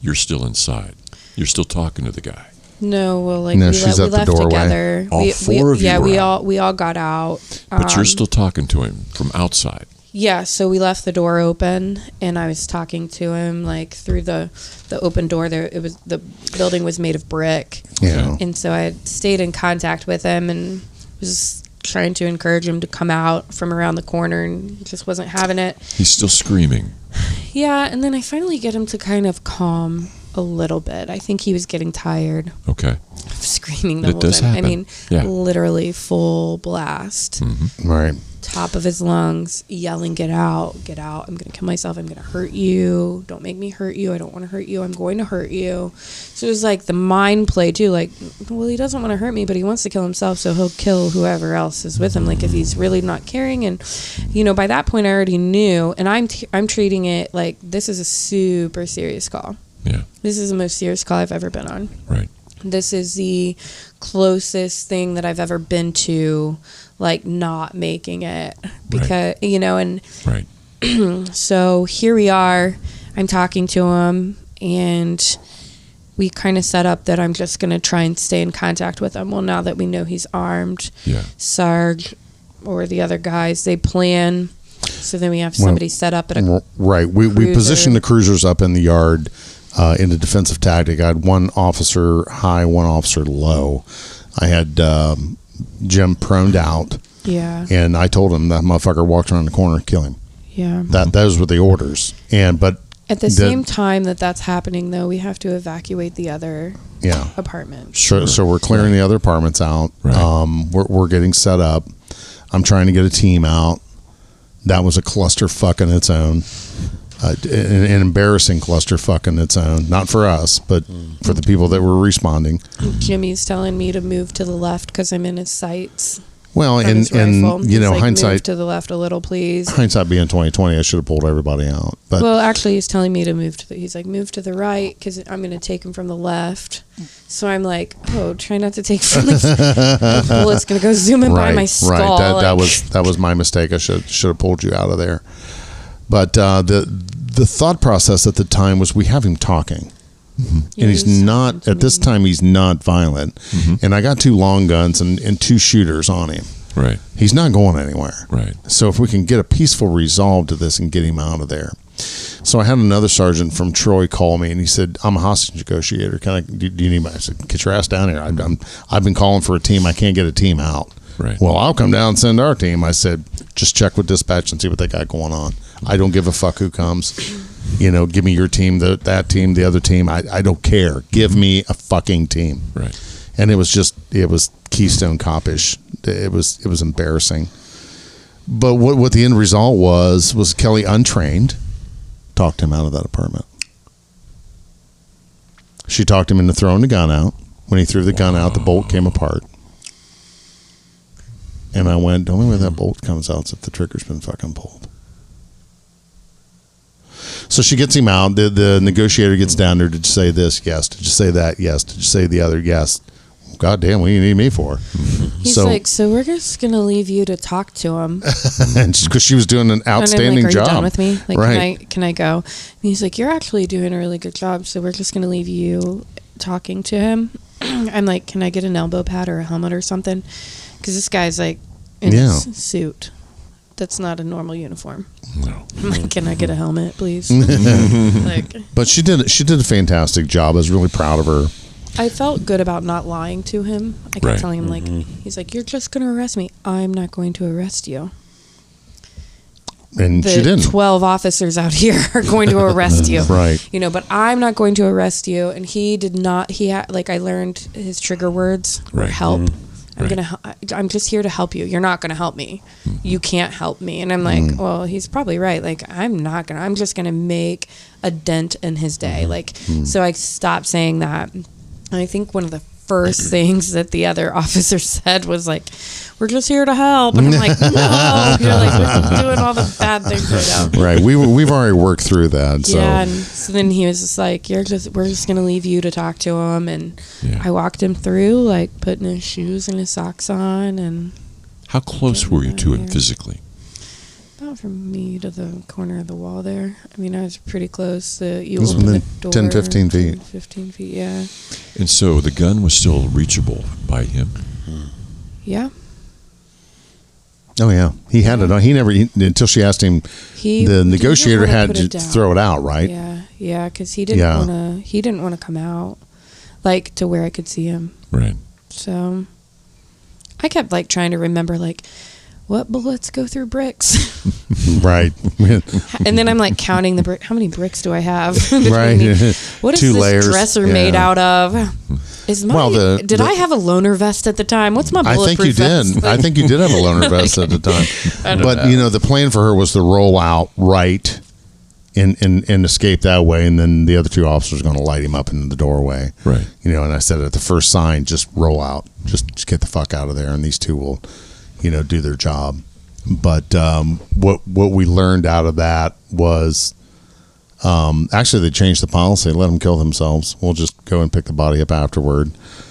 You're still inside. You're still talking to the guy. No, well, No, we she's at the left doorway. together. All 4 of you Yeah, were out. we all got out. But you're still talking to him from outside. Yeah, so we left the door open, and I was talking to him through the open door. The building was made of brick, and so I had stayed in contact with him and was trying to encourage him to come out from around the corner, and he just wasn't having it. He's still screaming. Yeah, and then I finally get him to kind of calm a little bit. I think he was getting tired Okay. of screaming the That whole does time. happen. I mean, Yeah. literally full blast. Right. Top of his lungs, yelling, get out, I'm going to kill myself, I'm going to hurt you, don't make me hurt you, I don't want to hurt you, I'm going to hurt you. So it was like the mind play too, well, he doesn't want to hurt me, but he wants to kill himself, so he'll kill whoever else is with him, if he's really not caring. And by that point I already knew, and I'm treating it like this is a super serious call. Yeah. This is the most serious call I've ever been on. Right. This is the closest thing that I've ever been to not making it, because and Right. so here we are, I'm talking to him, and we kind of set up that I'm just going to try and stay in contact with him. Well, now that we know he's armed, Yeah. Sarge or the other guys, they plan, so then we have somebody set up at a Right. We cruiser. positioned the cruisers up in the yard in a defensive tactic. I had 1 officer high, 1 officer low. I had Jim proned out, and I told him that motherfucker walked around the corner, kill him. Yeah. Those were the orders. But At the same time that's happening, though, we have to evacuate the other apartment. So we're clearing the other apartments out. Right. We're getting set up. I'm trying to get a team out. That was a clusterfuck in its own. An embarrassing clusterfuck in its own. Not for us, but for the people that were responding. Jimmy's telling me to move to the left because I'm in his sights. Well, from his rifle. He's like, hindsight. move to the left a little, please. Hindsight being 2020, I should have pulled everybody out. But Well, actually, he's telling me to move to he's like, move to the right because I'm going to take him from the left. So I'm like, oh, try not to take from the bullet's going to go zooming by my skull. Right. That was my mistake. I should have pulled you out of there. But the thought process at the time was we have him talking. And he's not, at this time, he's not violent. And I got 2 long guns and 2 shooters on him. Right. He's not going anywhere. Right. So if we can get a peaceful resolve to this and get him out of there. So I had another sergeant from Troy call me, and he said, I'm a hostage negotiator. Do you need my? I said, get your ass down here. I've been calling for a team. I can't get a team out. Right. Well, I'll come down and send our team. I said, just check with dispatch and see what they got going on. I don't give a fuck who comes. Give me your team, that team, the other team. I don't care. Give me a fucking team. Right. And it was Keystone Cop-ish. It was embarrassing. But what the end result was Kelli, untrained, talked him out of that apartment. She talked him into throwing the gun out. When he threw the gun out, the bolt came apart. And I went, the only way that bolt comes out is if the trigger's been fucking pulled. So she gets him out. The negotiator gets down there. Did you say this? Yes. Did you say that? Yes. Did you say the other? Yes. God damn, what do you need me for? He's so we're just going to leave you to talk to him. Because she was doing an outstanding and I'm like, are job. you done with me? Like, right. Can I go? And he's like, you're actually doing a really good job, so we're just going to leave you talking to him. I'm like, can I get an elbow pad or a helmet or something? Because this guy's like in his suit. That's not a normal uniform. No. I'm like, can I get a helmet, please? But she did a fantastic job. I was really proud of her. I felt good about not lying to him. I kept telling him, he's like, you're just going to arrest me. I'm not going to arrest you. And she the didn't. 12 officers out here are going to arrest you. Right. You know, but I'm not going to arrest you. And he did not, like, I learned his trigger words were Right. help. Right. I'm just here to help you. You're not going to help me. You can't help me. And I'm like, well, he's probably right. Like, I'm just going to make a dent in his day. Like, so I stopped saying that. And I think one of the first things that the other officer said was like, we're just here to help. And I'm like, no, you're like, we're doing all the bad things right now. Right. We've already worked through that. So. Yeah, and so then he was just like, we're just gonna leave you to talk to him. And I walked him through, like, putting his shoes and his socks on. And How close were you to him physically? about from me to the corner of the wall there. I mean, I was pretty close. You was opened within the door, 10, 15 feet. 10, 15 feet, yeah. And so the gun was still reachable by him. Yeah. Oh yeah, he had it on. He never until she asked him. The negotiator had to throw it out, right? Yeah, because he didn't want to. He didn't want to come out, like, to where I could see him. Right. So I kept, like, trying to remember, like, what bullets go through bricks? Right. And then I'm, like, counting the brick. How many bricks do I have? Right. What is 2 this layers. dresser made out of? Did I have a loaner vest at the time? What's my bulletproof vest? I think you did have a loaner vest at the time. But the plan for her was to roll out right and escape that way, and then the other 2 officers were going to light him up in the doorway. Right. And I said at the first sign, just roll out, just get the fuck out of there, and these 2 will, do their job. But what we learned out of that was, actually they changed the policy. Let them kill themselves. We'll just go and pick the body up afterward.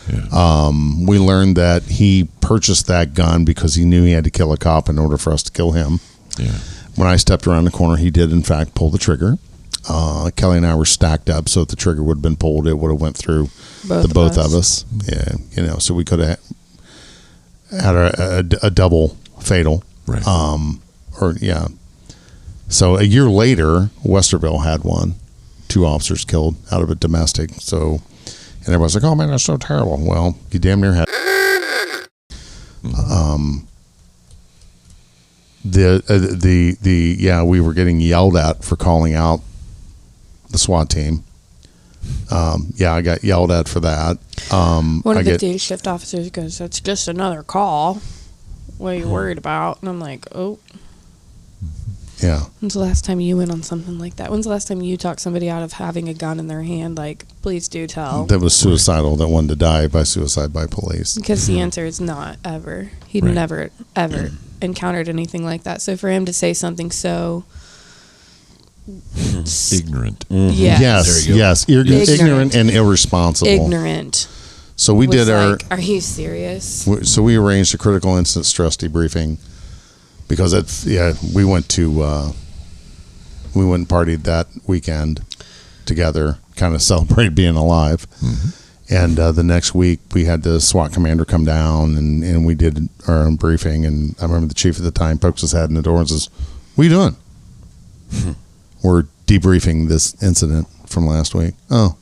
Yeah. We learned that he purchased that gun because he knew he had to kill a cop in order for us to kill him. Yeah. When I stepped around the corner, he did in fact pull the trigger. Kelly and I were stacked up, so if the trigger would have been pulled, it would have went through both of us. Yeah, so we could have had a double fatal. Right. So a year later, Westerville had one. 2 officers killed out of a domestic. So, and everybody's like, "Oh man, that's so terrible." Well, you damn near had. We were getting yelled at for calling out the SWAT team. I got yelled at for that. One of the day shift officers goes, "That's just another call. What are you worried about?" And I'm like, "Oh." Yeah. When's the last time you went on something like that? When's the last time you talked somebody out of having a gun in their hand? Like, please do tell. That was suicidal, that wanted to die by suicide by police. Because the answer is not ever. He'd never, ever encountered anything like that. So for him to say something so... Ignorant. Yes. Ignorant and irresponsible. Ignorant. So we did are you serious? So we arranged a critical incident stress debriefing because we went and partied that weekend together, kind of celebrated being alive. Mm-hmm. And the next week we had the SWAT commander come down and we did our own briefing. And I remember the chief at the time pokes his head in the door and says, "What are you doing?" We're debriefing this incident from last week. Oh,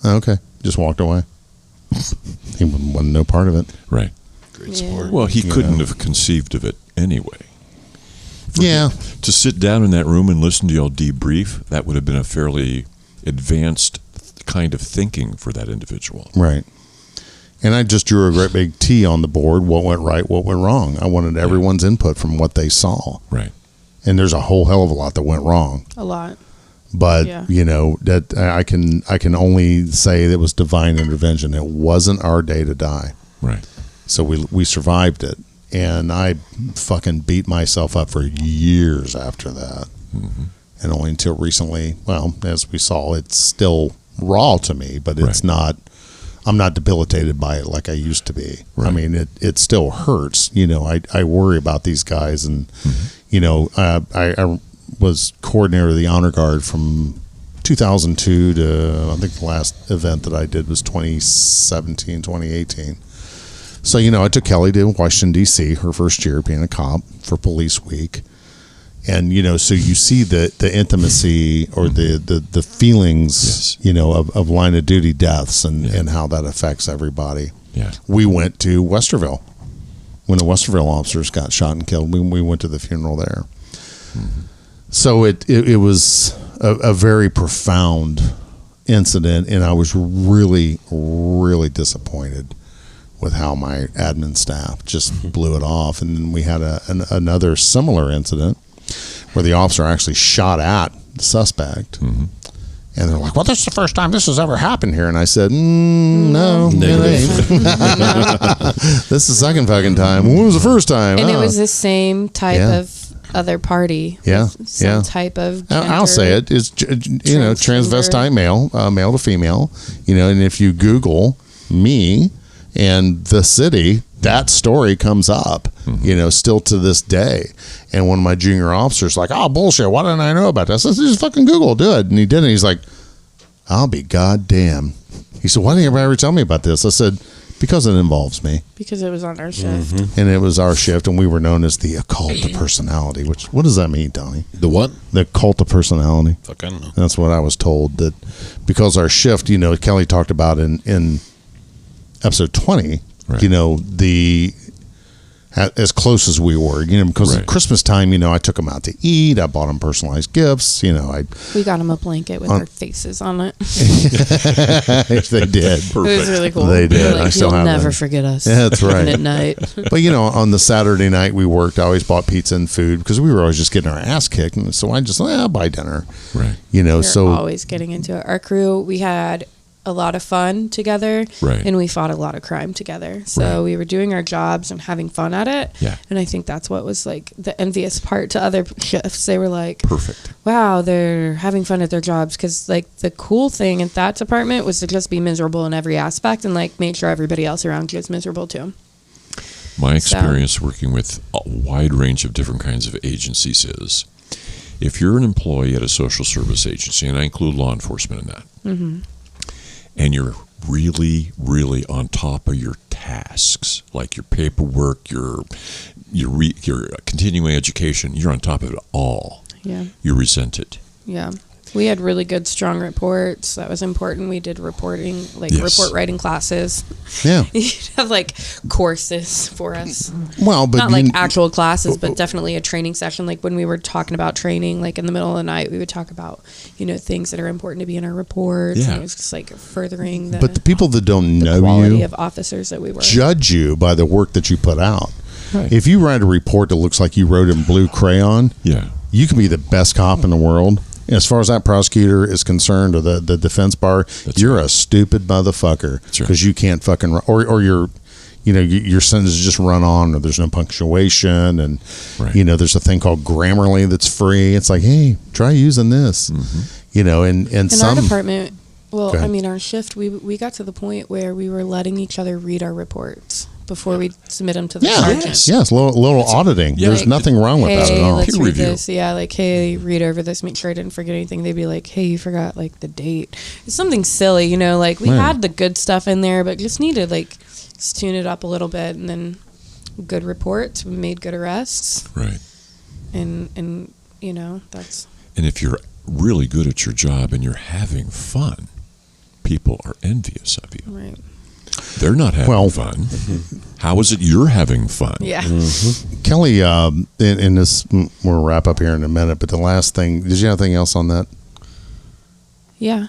okay. Just walked away. He wasn't no part of it. Right. Great sport. Well, he couldn't have conceived of it anyway. Yeah. To sit down in that room and listen to y'all debrief, that would have been a fairly advanced kind of thinking for that individual. Right. And I just drew a great big T on the board. What went right, what went wrong. I wanted everyone's input from what they saw. Right. And there's a whole hell of a lot that went wrong. A lot. But that I can only say that was divine intervention. It wasn't our day to die. Right. So we survived it, and I fucking beat myself up for years after that. Mm-hmm. And only until recently, well, as we saw, it's still raw to me, but it's not. I'm not debilitated by it like I used to be. Right. I mean, it still hurts. I worry about these guys, and I was coordinator of the honor guard from 2002 to I think the last event that I did was 2017, 2018. So I took Kelli to Washington D.C. her first year being a cop for Police Week, and so you see the intimacy or the feelings of line of duty deaths and how that affects everybody. Yeah, we went to Westerville when the Westerville officers got shot and killed. We went to the funeral there. So it was a very profound incident, and I was really, really disappointed with how my admin staff just blew it off. And then we had another similar incident where the officer actually shot at the suspect. And they're like, well, this is the first time this has ever happened here. And I said, no, it ain't. This is the second fucking time. When was the first time? And it was the same type of other party. Yeah. Some type of gender. I'll say it. It's, transvestite male, male to female. And if you Google me and the city, that story comes up, still to this day. And one of my junior officers like, oh, bullshit, why didn't I know about this? I said, just fucking Google, do it. And he did it. He's like, I'll be goddamn. He said, why didn't anybody ever tell me about this? I said, because it involves me. Because it was on our shift. And it was our shift, and we were known as the occult of personality, what does that mean, Donnie? The what? The cult of personality. Fuck, I don't know. That's what I was told, that because our shift, Kelly talked about in episode 20, right. As close as we were, because right. at Christmas time, I took them out to eat. I bought them personalized gifts. We got them a blanket with our faces on it. They did. Perfect. It was really cool. They did. I still You'll have never them. forget us. Yeah, that's right. At night. But on the Saturday night we worked, I always bought pizza and food because we were always just getting our ass kicked, and so I just I'll buy dinner. Right. So always getting into it. Our crew, we had a lot of fun together, right. and we fought a lot of crime together. So we were doing our jobs and having fun at it. Yeah. And I think that's what was like the envious part to other shifts. They were like, perfect. Wow, they're having fun at their jobs. Because like the cool thing at that department was to just be miserable in every aspect and like make sure everybody else around you is miserable too. My experience working with a wide range of different kinds of agencies is, if you're an employee at a social service agency, and I include law enforcement in that, and you're really, really on top of your tasks, like your paperwork, your continuing education, you're on top of it all. Yeah. You resent it. Yeah. We had really good, strong reports. That was important. We did reporting, report writing classes. Yeah. You'd have courses for us. Well, but not actual classes, but definitely a training session. Like when we were talking about training, in the middle of the night, we would talk about, things that are important to be in our reports. Yeah. And it was just furthering but the people that don't know quality you of officers that we were. Judge you by the work that you put out. Right. If you write a report that looks like you wrote in blue crayon, you can be the best cop in the world. As far as that prosecutor is concerned, or the defense bar, you're a stupid motherfucker because you can't fucking or your sentence is just run on, or there's no punctuation, and there's a thing called Grammarly that's free. It's like, hey, try using this, and in some our department. Well, our shift, we got to the point where we were letting each other read our reports before we submit them to the sergeant. Yes, little auditing. Yeah. There's nothing wrong with that at all. Let's Peer read review. this. Yeah, hey, read over this, make sure I didn't forget anything. They'd be like, hey, you forgot the date. It's something silly, we had the good stuff in there, but just need to just tune it up a little bit, and then good reports, we made good arrests. Right. And that's. And if you're really good at your job and you're having fun, people are envious of you. Right. They're not having fun. How is it you're having fun? Yeah. Kelly, in this, we'll wrap up here in a minute, but the last thing, did you have anything else on that? Yeah.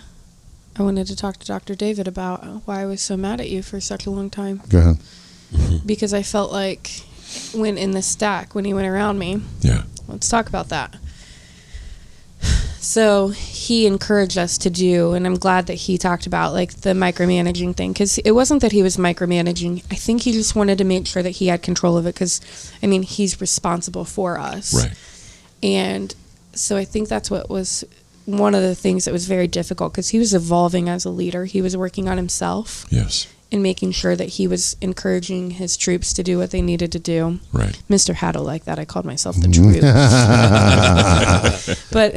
I wanted to talk to Dr. David about why I was so mad at you for such a long time. Go ahead. Because I felt like when in the stack, when he went around me. Yeah. Let's talk about that. So he encouraged us to do, and I'm glad that he talked about the micromanaging thing, because it wasn't that he was micromanaging. I think he just wanted to make sure that he had control of it, because he's responsible for us. Right. And so I think that's what was one of the things that was very difficult, because he was evolving as a leader. He was working on himself. Yes. And making sure that he was encouraging his troops to do what they needed to do. Right. Mr. Hatto like that. I called myself the troop. But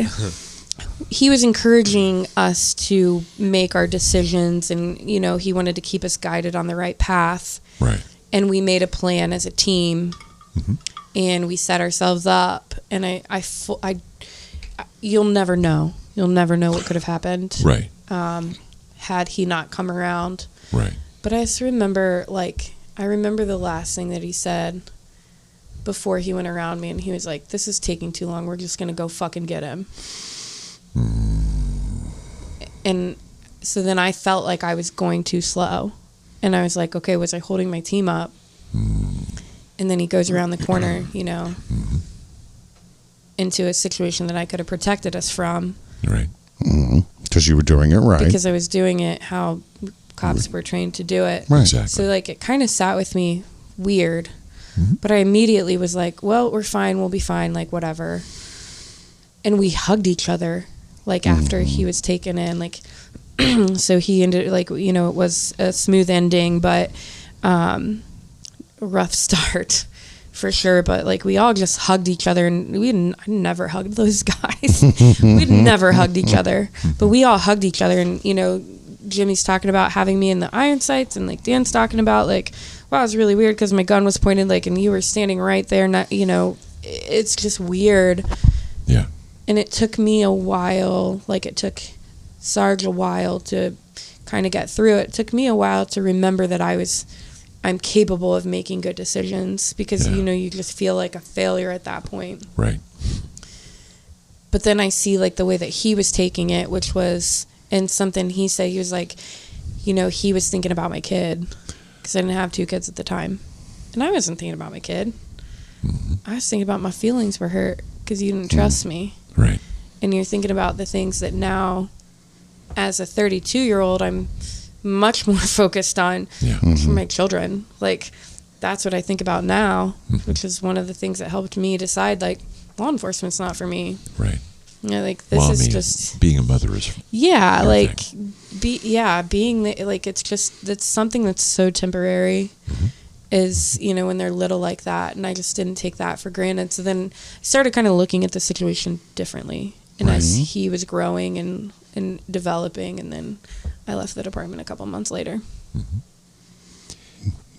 he was encouraging us to make our decisions, and he wanted to keep us guided on the right path. Right. And we made a plan as a team, and we set ourselves up. And you'll never know. You'll never know what could have happened. Right. Had he not come around. Right. But I just remember, I remember the last thing that he said before he went around me, and he was like, "This is taking too long. We're just gonna go fucking get him." And so then I felt like I was going too slow, and I was like, "Okay, was I holding my team up?" And then he goes around the corner, you know, into a situation that I could have protected us from. Right. Because you were doing it right. Because I was doing it how cops were trained to do it. Right. Exactly. So, like, it kind of sat with me weird. But I immediately was like, well, we're fine. We'll be fine. Like, whatever. And we hugged each other, like, after he was taken in. Like, so he ended, like, you know, it was a smooth ending, but a rough start for sure. But, like, we all just hugged each other, and I never hugged those guys. We'd never hugged each other. But we all hugged each other, and, you know, Jimmy's talking about having me in the iron sights, and, like, Dan's talking about, like, wow, it's really weird because my gun was pointed, like, and you were standing right there. Not, you know, it's just weird. Yeah. And it took me a while, like it took Sarge a while to kind of get through it. It took me a while to remember that I'm capable of making good decisions because, you know, you just feel like a failure at that point. Right. But then I see, like, the way that he was taking it, which was, and something he said, he was like, you know, he was thinking about my kid. Because I didn't have 2 kids at the time. And I wasn't thinking about my kid. I was thinking about my feelings were hurt because you didn't trust me. Right. And you're thinking about the things that now, as a 32-year-old, I'm much more focused on for my children. Like, that's what I think about now, which is one of the things that helped me decide, like, law enforcement's not for me. Right. You know, like, this Well, is I mean, just... being a mother is... Yeah, everything. like, being, like, it's just, it's something that's so temporary is, you know, when they're little like that, and I just didn't take that for granted. So then I started kind of looking at the situation differently, and as he was growing and developing, and then I left the department a couple months later.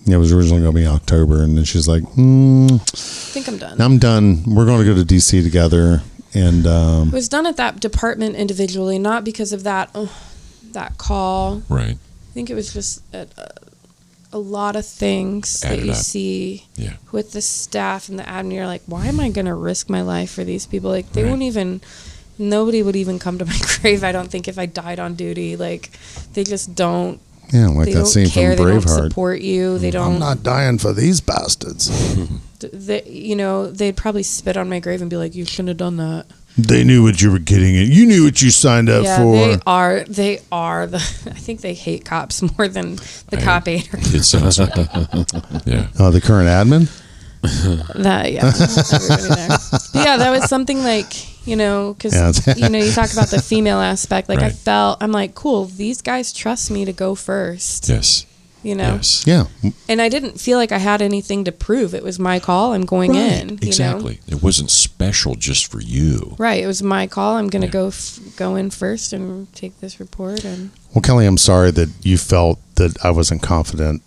It was originally going to be October, and then she's like, I think I'm done. I'm done. We're going to go to D.C. together. And I was done at that department individually, not because of that call. Right. I think it was just a lot of things Added that you up. see Yeah. with the staff and the admin. You're like, why am I going to risk my life for these people? Like, they won't even, nobody would even come to my grave, I don't think, if I died on duty. Like, they just don't. yeah, like They that don't scene care. from They don't Braveheart. support you. They don't. I'm not dying for these bastards. You know, they'd probably spit on my grave and be like, you shouldn't have done that. They knew what you were getting at. You knew what you signed up Yeah, for. they are the. I think they hate cops more than the cop hater. It sounds like it. Yeah. Oh, the current admin? That, yeah, everybody there. But yeah, that was something like, you know, because Yeah. you know, you talk about the female aspect. Like, Right. I'm like, cool, these guys trust me to go first. Yes. You know, Yes. Yeah. and I didn't feel like I had anything to prove. It was my call. I'm going in. You Exactly. know? It wasn't special just for you. Right. It was my call. I'm going to Yeah. go in first and take this report. And Well, Kelly, I'm sorry that you felt that I wasn't confident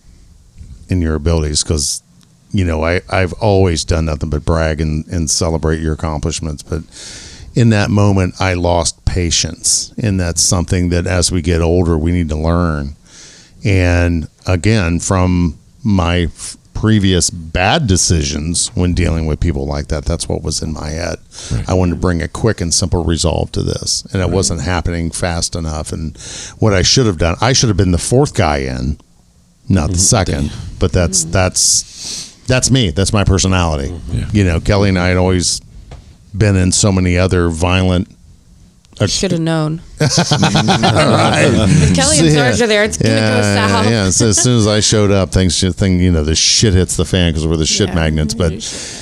in your abilities because, you know, I've always done nothing but brag and celebrate your accomplishments. But in that moment, I lost patience. And that's something that as we get older, we need to learn. And again, from my previous bad decisions when dealing with people like that, that's what was in my head. Right. I wanted to bring a quick and simple resolve to this, and it wasn't happening fast enough. And what I should have done, I should have been the fourth guy in, not the second. But that's me. That's my personality. Yeah. You know, Kelly and I had always been in so many other violent. should have known. Right. If Kelly and Sarge are there, it's going to go south. Yeah. So as soon as I showed up, you know, the shit hits the fan because we're the shit Yeah. magnets. But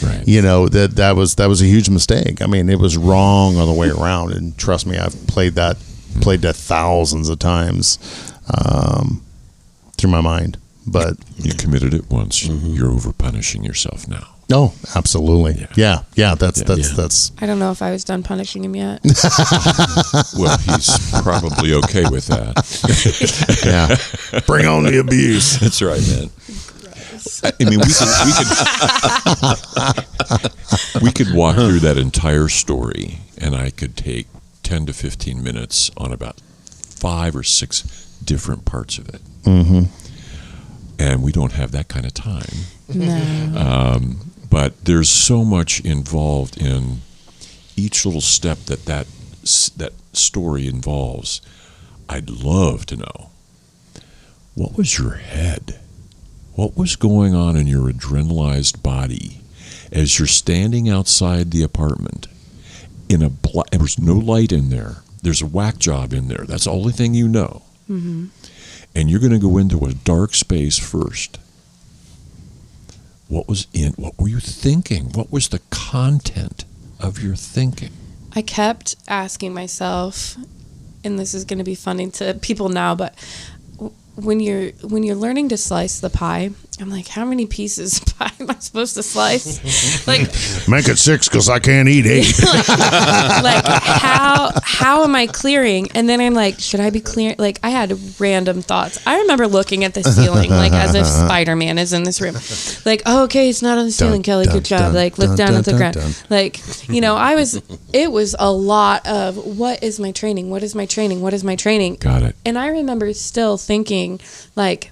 Right. you know, that was a huge mistake. I mean, it was wrong on the way around, and trust me, I've played that thousands of times through my mind. But You committed it once. You're over punishing yourself now. no, absolutely, yeah. That's I don't know if I was done punishing him yet. Well, he's probably okay with that. yeah. Bring on the abuse. That's right, man. I mean, we could walk through that entire story, and I could take 10 to 15 minutes on about 5 or 6 different parts of it. And we don't have that kind of time. No. But there's so much involved in each little step that story involves. I'd love to know, what was your head? What was going on in your adrenalized body as you're standing outside the apartment there was no light in there. There's a whack job in there. That's the only thing you know. Mm-hmm. And you're going to go into a dark space first. What were you thinking? What was the content of your thinking? I kept asking myself, and this is going to be funny to people now, but when you're learning to slice the pie, I'm like, how many pieces of pie am I supposed to slice? Like, make it 6 because I can't eat 8. like how am I clearing? And then I'm like, should I be clearing? Like, I had random thoughts. I remember looking at the ceiling, like as if Spider-Man is in this room. Like, oh, okay, it's not on the ceiling, Kelly. Good job. Like, look down at the ground. Like, it was a lot of, what is my training? What is my training? What is my training? Got it. And I remember still thinking, like,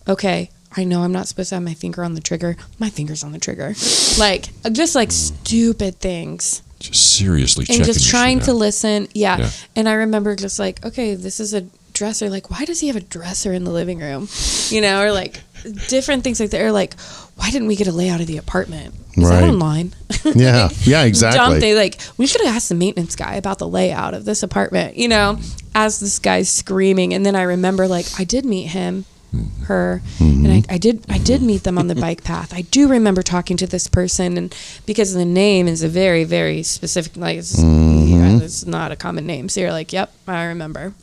okay, I know I'm not supposed to have my finger on the trigger. My finger's on the trigger. Like, just like stupid things. Just seriously checking. And just trying to out. listen. Yeah. And I remember just like, okay, this is a dresser. Like, why does he have a dresser in the living room? Or like different things like that. Or like, why didn't we get a layout of the apartment? Is that online? Yeah. Yeah, exactly. We should have asked the maintenance guy about the layout of this apartment, as this guy's screaming. And then I remember, like, I did meet him, her, and I did meet them on the bike path. I do remember talking to this person, and because the name is a very, very specific, like, it's not a common name. So you're like, yep, I remember.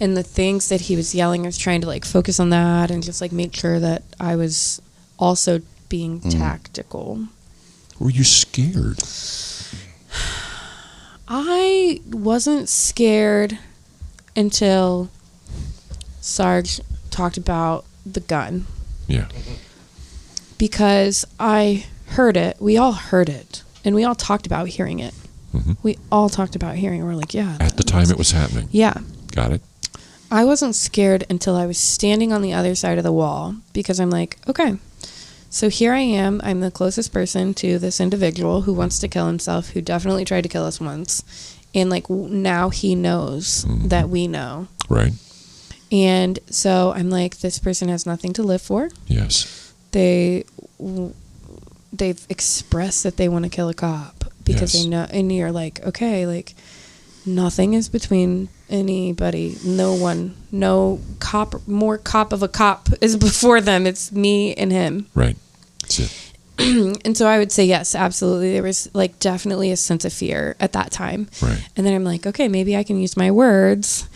And the things that he was yelling, I was trying to like focus on that and just like make sure that I was also being tactical. Were you scared? I wasn't scared until Sarge talked about the gun. Yeah. Because I heard it. We all heard it. And we all talked about hearing it. We all talked about hearing it. We're like, yeah. At the time it was happening. Yeah. Got it. I wasn't scared until I was standing on the other side of the wall, because I'm like, okay, so here I am. I'm the closest person to this individual who wants to kill himself, who definitely tried to kill us once. And like, now he knows that we know. Right. And so I'm like, this person has nothing to live for. Yes. They've expressed that they want to kill a cop because they know, and you're like, okay, like, nothing is between anybody. No cop, more cop of a cop is before them. It's me and him. Right. That's it. And so I would say yes, absolutely. There was like definitely a sense of fear at that time. Right. And then I'm like, okay, maybe I can use my words.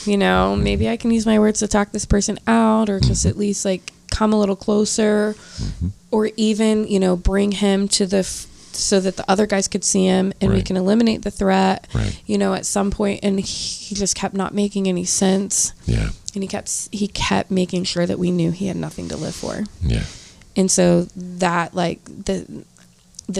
Maybe I can use my words to talk this person out, or just at least like come a little closer, or even, bring him to so that the other guys could see him, and we can eliminate the threat, at some point. And he just kept not making any sense. Yeah. And he kept making sure that we knew he had nothing to live for. Yeah. And so that, like, the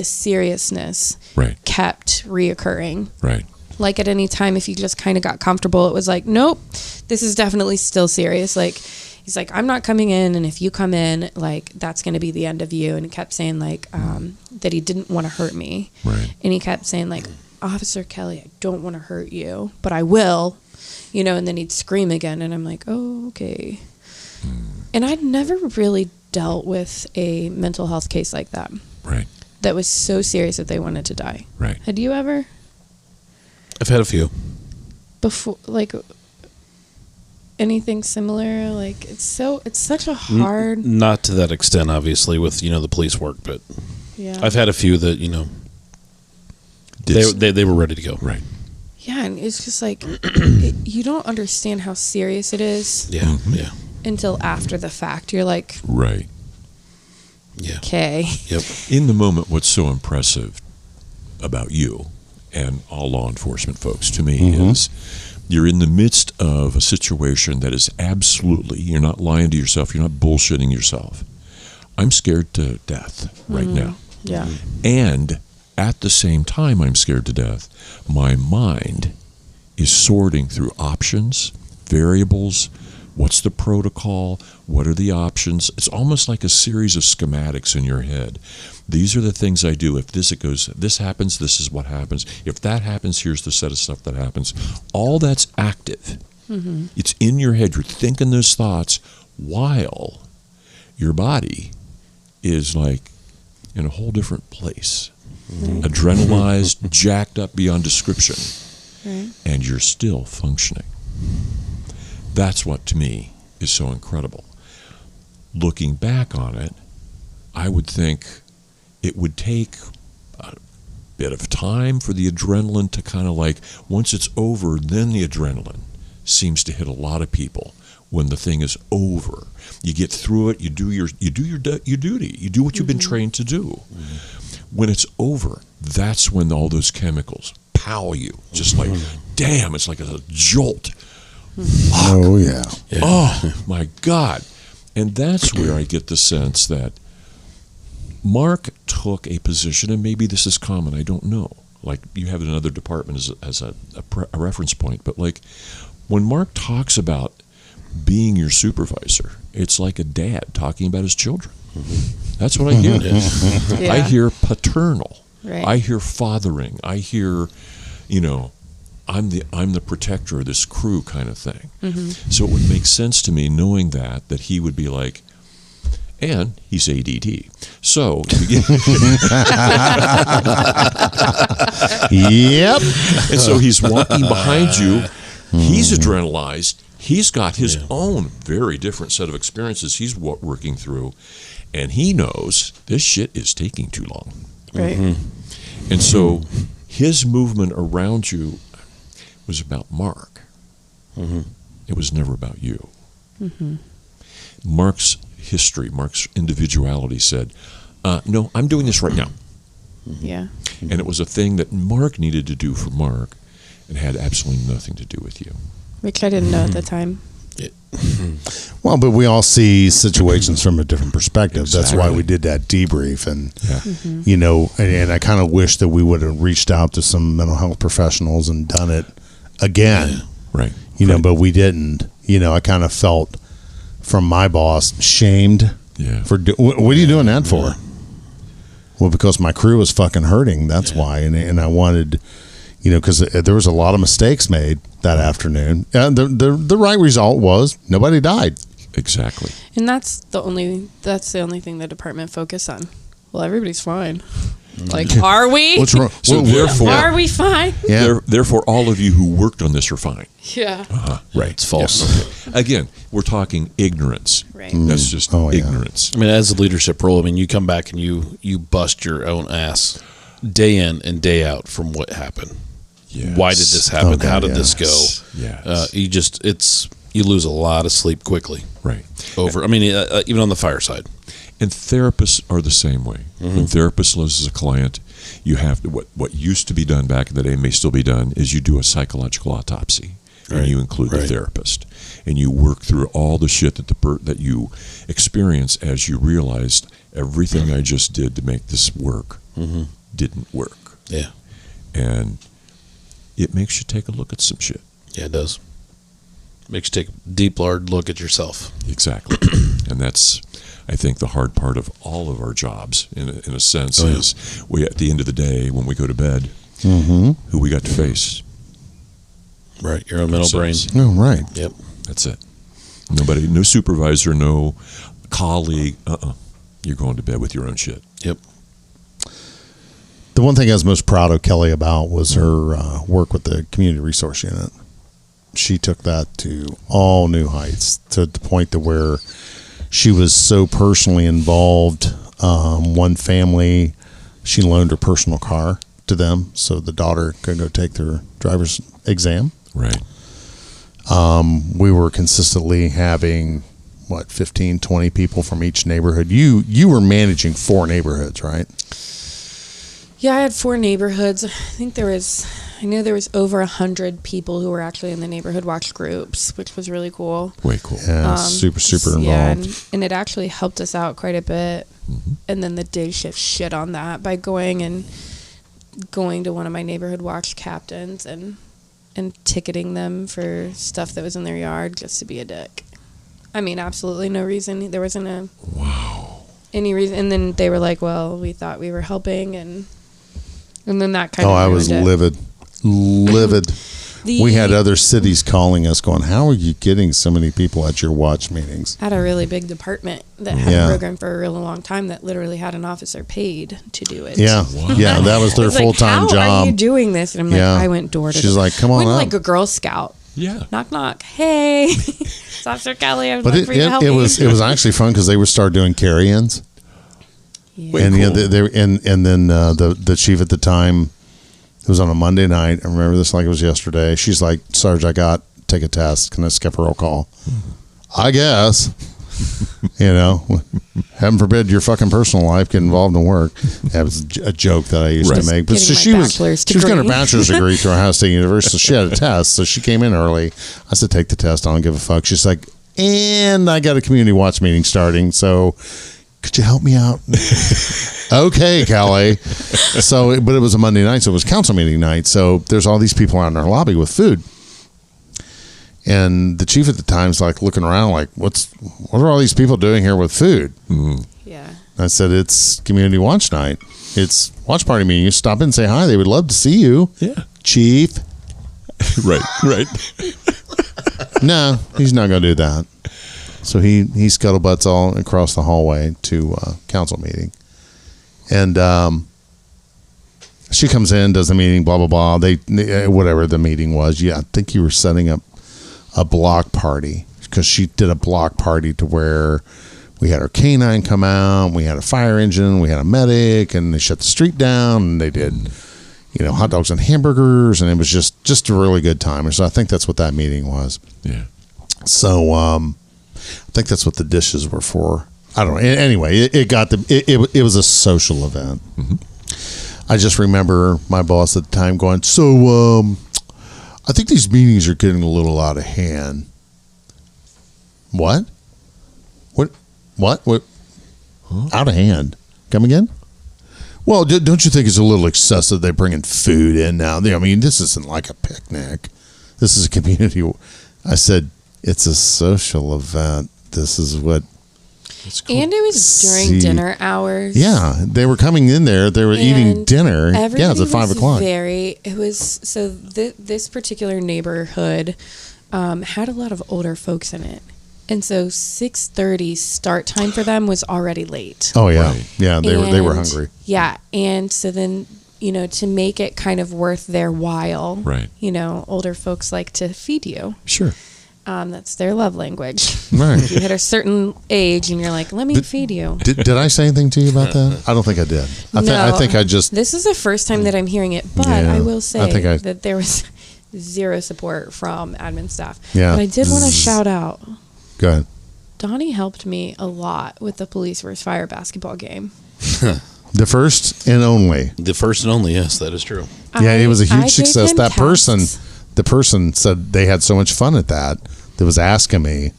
seriousness kept reoccurring. Right. Like, at any time, if you just kind of got comfortable, it was like, nope, this is definitely still serious. Like, he's like, I'm not coming in, and if you come in, like, that's going to be the end of you. And he kept saying, like, that he didn't want to hurt me. Right. And he kept saying, like, Officer Kelly, I don't want to hurt you, but I will, and then he'd scream again. And I'm like, oh, okay. And I'd never really dealt with a mental health case like that. Right. That was so serious that they wanted to die. Right. Had you ever? I've had a few. Before, like, anything similar? Like, it's such a hard. Not to that extent, obviously, with the police work, but Yeah. I've had a few that they were ready to go. Right. Yeah, and it's just like you don't understand how serious it is. Yeah. Yeah. Until after the fact, you're like, Right. Yeah. okay. Yep. In the moment, what's so impressive about you and all law enforcement folks to me is you're in the midst of a situation that is absolutely, you're not lying to yourself, you're not bullshitting yourself. I'm scared to death right now. Yeah. And at the same time I'm scared to death, my mind is sorting through options, variables, What's the protocol? What are the options? It's almost like a series of schematics in your head. These are the things I do. If this happens, this is what happens. If that happens, here's the set of stuff that happens. All that's active. Mm-hmm. It's in your head. You're thinking those thoughts while your body is like in a whole different place. Mm-hmm. Adrenalized, jacked up beyond description. Right. And you're still functioning. That's what, to me, is so incredible. Looking back on it, I would think it would take a bit of time for the adrenaline to kind of like, once it's over, then the adrenaline seems to hit a lot of people when the thing is over. You get through it, you do your duty, you do what you've been trained to do. Mm-hmm. When it's over, that's when all those chemicals pow you, just like, damn, it's like a jolt. Oh, yeah. Oh, my God. And that's where I get the sense that Marc took a position, and maybe this is common, I don't know. Like, you have another department as a reference point, but like, when Marc talks about being your supervisor, it's like a dad talking about his children. Mm-hmm. That's what I hear. Yeah. I hear paternal. Right. I hear fathering. I hear, I'm the protector of this crew kind of thing. Mm-hmm. So it would make sense to me knowing that he would be like, and he's ADD. So yep. And so he's walking behind you. He's adrenalized. He's got his own very different set of experiences he's working through, and he knows this shit is taking too long. Right. Mm-hmm. And so his movement around you was about Marc. Mm-hmm. It was never about you. Mm-hmm. Marc's history, Marc's individuality said, no, I'm doing this right now. Mm-hmm. Yeah. And it was a thing that Marc needed to do for Marc and had absolutely nothing to do with you. Which I didn't know at the time. Well, but we all see situations from a different perspective. Exactly. That's why we did that debrief. And, and I kind of wish that we would have reached out to some mental health professionals and done it again. Yeah. Right. But we didn't. I kind of felt from my boss shamed for what are you doing that for? Well, because my crew was fucking hurting. That's why. And I wanted, because there was a lot of mistakes made that afternoon. And the right result was nobody died. Exactly. And that's the only thing the department focused on. Well, everybody's fine. Like, are we? What's wrong? So therefore, are we fine? Yeah. Therefore, all of you who worked on this are fine. Yeah. Right. It's false. Yeah, okay. Again, we're talking ignorance. Right. That's just ignorance. I mean, as a leadership role, I mean, you come back and you bust your own ass day in and day out from what happened. Yes. Why did this happen? Okay, How did this go? Yes. You lose a lot of sleep quickly. Right. Even on the fire side. And therapists are the same way. Mm-hmm. When therapist loses a client, you have to, what used to be done back in the day, may still be done, is you do a psychological autopsy, and you include the therapist, and you work through all the shit that you experience as you realized everything I just did to make this work didn't work. Yeah, and it makes you take a look at some shit. Yeah, it does. Makes you take a deep, hard look at yourself. Exactly, and that's, I think, the hard part of all of our jobs, in a sense, is we, at the end of the day, when we go to bed, who we got to face. Right, your own mental brain. Oh, right. Yep, that's it. Nobody, no supervisor, no colleague. You're going to bed with your own shit. Yep. The one thing I was most proud of Kelli about was her work with the community resource unit. She took that to all new heights, to the point to where she was so personally involved. One family, she loaned her personal car to them so the daughter could go take their driver's exam. Right. We were consistently having, 15, 20 people from each neighborhood. You were managing 4 neighborhoods, right? Yeah, I had 4 neighborhoods. I knew there was over 100 people who were actually in the neighborhood watch groups, which was really cool. Way cool. Yeah, super involved. Yeah, and it actually helped us out quite a bit. And then the day shift shit on that by going to one of my neighborhood watch captains and ticketing them for stuff that was in their yard just to be a dick. I mean, absolutely no reason. There wasn't any reason. And then they were like, well, we thought we were helping. And then that kind of I was livid. We had other cities calling us going, how are you getting so many people at your watch meetings? Had a really big department that had a program for a really long time that literally had an officer paid to do it. Yeah. Yeah, that was their full-time job. How are you doing this? And I'm like, I went door to door. She's like, come on up. Like a Girl Scout. Yeah. Knock, knock. Hey, it's Officer Kelly. I would But love for you to help it me. was actually fun because they would start doing carry-ins. Yeah. And, and then the chief at the time, it was on a Monday night. I remember this like it was yesterday. She's like, Sarge, take a test. Can I skip a roll call? I guess. Heaven forbid your fucking personal life get involved in work. That was a joke that I used to make. But so she was getting her bachelor's degree through Ohio State University. So she had a test. So she came in early. I said, take the test. I don't give a fuck. She's like, and I got a community watch meeting starting. So could you help me out? Okay, Kelly. But it was a Monday night, so it was council meeting night. So there's all these people out in our lobby with food. And the chief at the time's like looking around like, what are all these people doing here with food? Mm-hmm. Yeah. I said, it's community watch night. It's watch party meeting. You stop in and say hi. They would love to see you. Yeah. Chief. Right. No, he's not going to do that. So he scuttlebutts all across the hallway to council meeting. And she comes in, does the meeting, blah, blah, blah. They whatever the meeting was. Yeah, I think you were setting up a block party because she did a block party to where we had our canine come out, we had a fire engine, we had a medic, and they shut the street down, and they did, hot dogs and hamburgers, and it was just a really good time. And so I think that's what that meeting was. Yeah. So I think that's what the dishes were for. I don't know. Anyway, it was a social event. Mm-hmm. I just remember my boss at the time going, so I think these meetings are getting a little out of hand. What? Huh? Out of hand? Come again? Well, don't you think it's a little excessive? They're bringing food in now. I mean, this isn't like a picnic. This is a community. I said, it's a social event. This is what. Cool. And it was during dinner hours. Yeah, they were coming in there. They were eating dinner. Yeah, it's at 5 o'clock. This particular neighborhood had a lot of older folks in it. And so 6:30 start time for them was already late. Oh, yeah. Right. Yeah, they were hungry. Yeah, and so then, to make it kind of worth their while, right. Older folks like to feed you. Sure. That's their love language. Right. You hit a certain age and you're like, let me feed you. Did I say anything to you about that? I don't think I did. I think I just... This is the first time that I'm hearing it, but I will say that there was zero support from admin staff. Yeah. But I did want to shout out. Go ahead. Donnie helped me a lot with the police versus fire basketball game. The first and only. The first and only, yes, that is true. Yeah, it was a huge success. The person said they had so much fun at that was asking me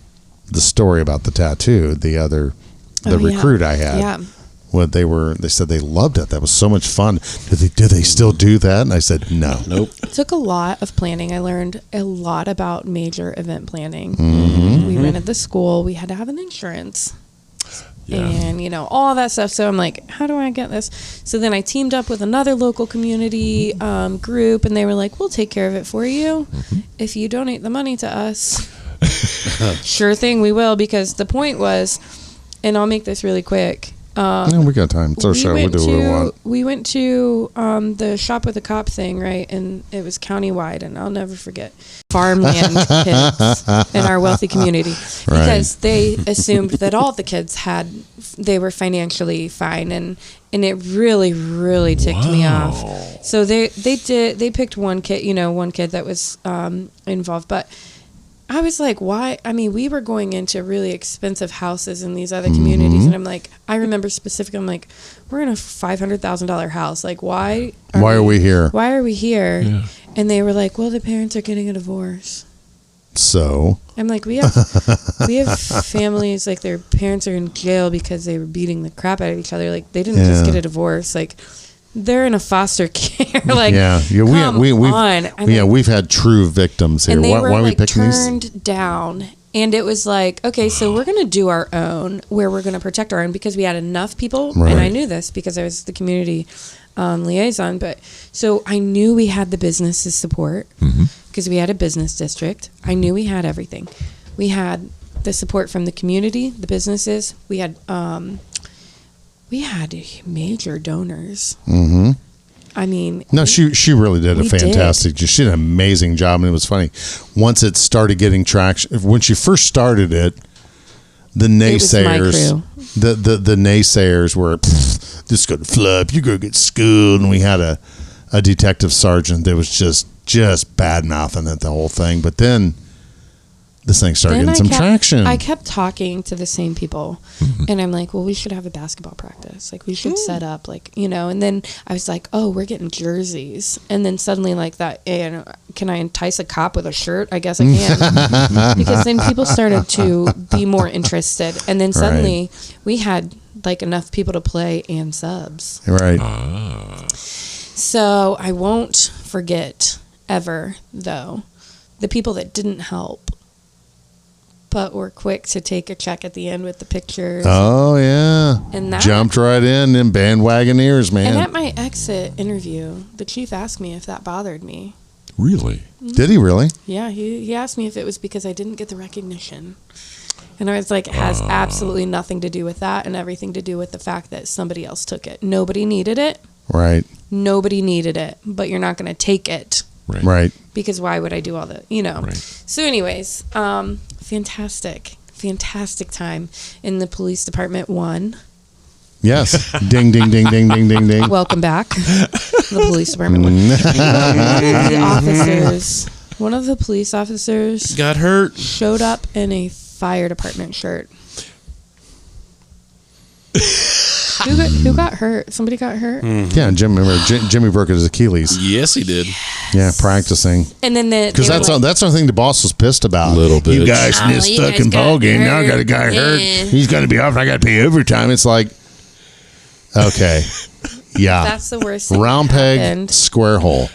the story about the tattoo, the recruit I had. Yeah. They said they loved it. That was so much fun. Do they still do that? And I said, no. Nope. It took a lot of planning. I learned a lot about major event planning. Mm-hmm. We rented the school. We had to have an insurance. Yeah. And, all that stuff. So I'm like, how do I get this? So then I teamed up with another local community group, and they were like, we'll take care of it for you if you donate the money to us. Sure thing, we will, because the point was, and I'll make this really quick. No, we got time. It's our show. We'll do what we want. We went to the Shop with a Cop thing, right? And it was countywide, and I'll never forget. Farmland kids in our wealthy community. Because they assumed that all the kids they were financially fine, and it really, really ticked me off. So they picked one kid that was involved, but I was like, why? I mean, we were going into really expensive houses in these other communities. And I'm like, I remember specifically, I'm like, we're in a $500,000 house. Like, why are we here? Why are we here? Yeah. And they were like, well, the parents are getting a divorce. So? I'm like, we have families, like their parents are in jail because they were beating the crap out of each other. Like, they didn't just get a divorce. Like, they're in a foster care. Like, we've had true victims here. And they why were are we picking turned these? down, And it was like, okay, so we're going to do our own, where we're going to protect our own, because we had enough people. Right. And I knew this because I was the community liaison. But so I knew we had the businesses support because we had a business district. I knew we had everything. We had the support from the community, the businesses. We had major donors. Mm-hmm. I mean, No, she really did a we fantastic. She did an amazing job, and it was funny. Once it started getting traction, when she first started it, the naysayers, the naysayers were, this is going to flop. You're going to get schooled. And we had a detective sergeant that was just bad mouthing at the whole thing. But then this thing started getting some traction. I kept talking to the same people, and I'm like, well, we should have a basketball practice. Like, we should set up, like, you know. And then I was like, oh, we're getting jerseys. And then suddenly, like, that, can I entice a cop with a shirt? I guess I can. Because then people started to be more interested. And then suddenly we had, like, enough people to play and subs. Right. So I won't forget ever, though, the people that didn't help, but were quick to take a check at the end with the pictures. Oh, yeah. And that jumped right in, them bandwagoneers, man. And at my exit interview, the chief asked me if that bothered me. Really? Did he really? Yeah, he asked me if it was because I didn't get the recognition. And I was like, it has absolutely nothing to do with that, and everything to do with the fact that somebody else took it. Nobody needed it. Right. Nobody needed it, but you're not going to take it. Right. Because why would I do all that, you know? Right. So anyways, fantastic time in the police department. Yes. Ding, ding, ding, ding, ding, ding, ding. Welcome back. The police department. One of the police officers Got hurt. showed up in a fire department shirt. Who got hurt? Somebody got hurt? Yeah, Jimmy broke his Achilles. Yes, he did. Yeah, practicing. And then Because that's the thing the boss was pissed about. Little bit. You guys in this fucking ball game. Now I got a guy hurt. He's going to be off and I got to pay overtime. It's like, okay. Yeah. That's the worst thing. Round that peg, happened. square hole.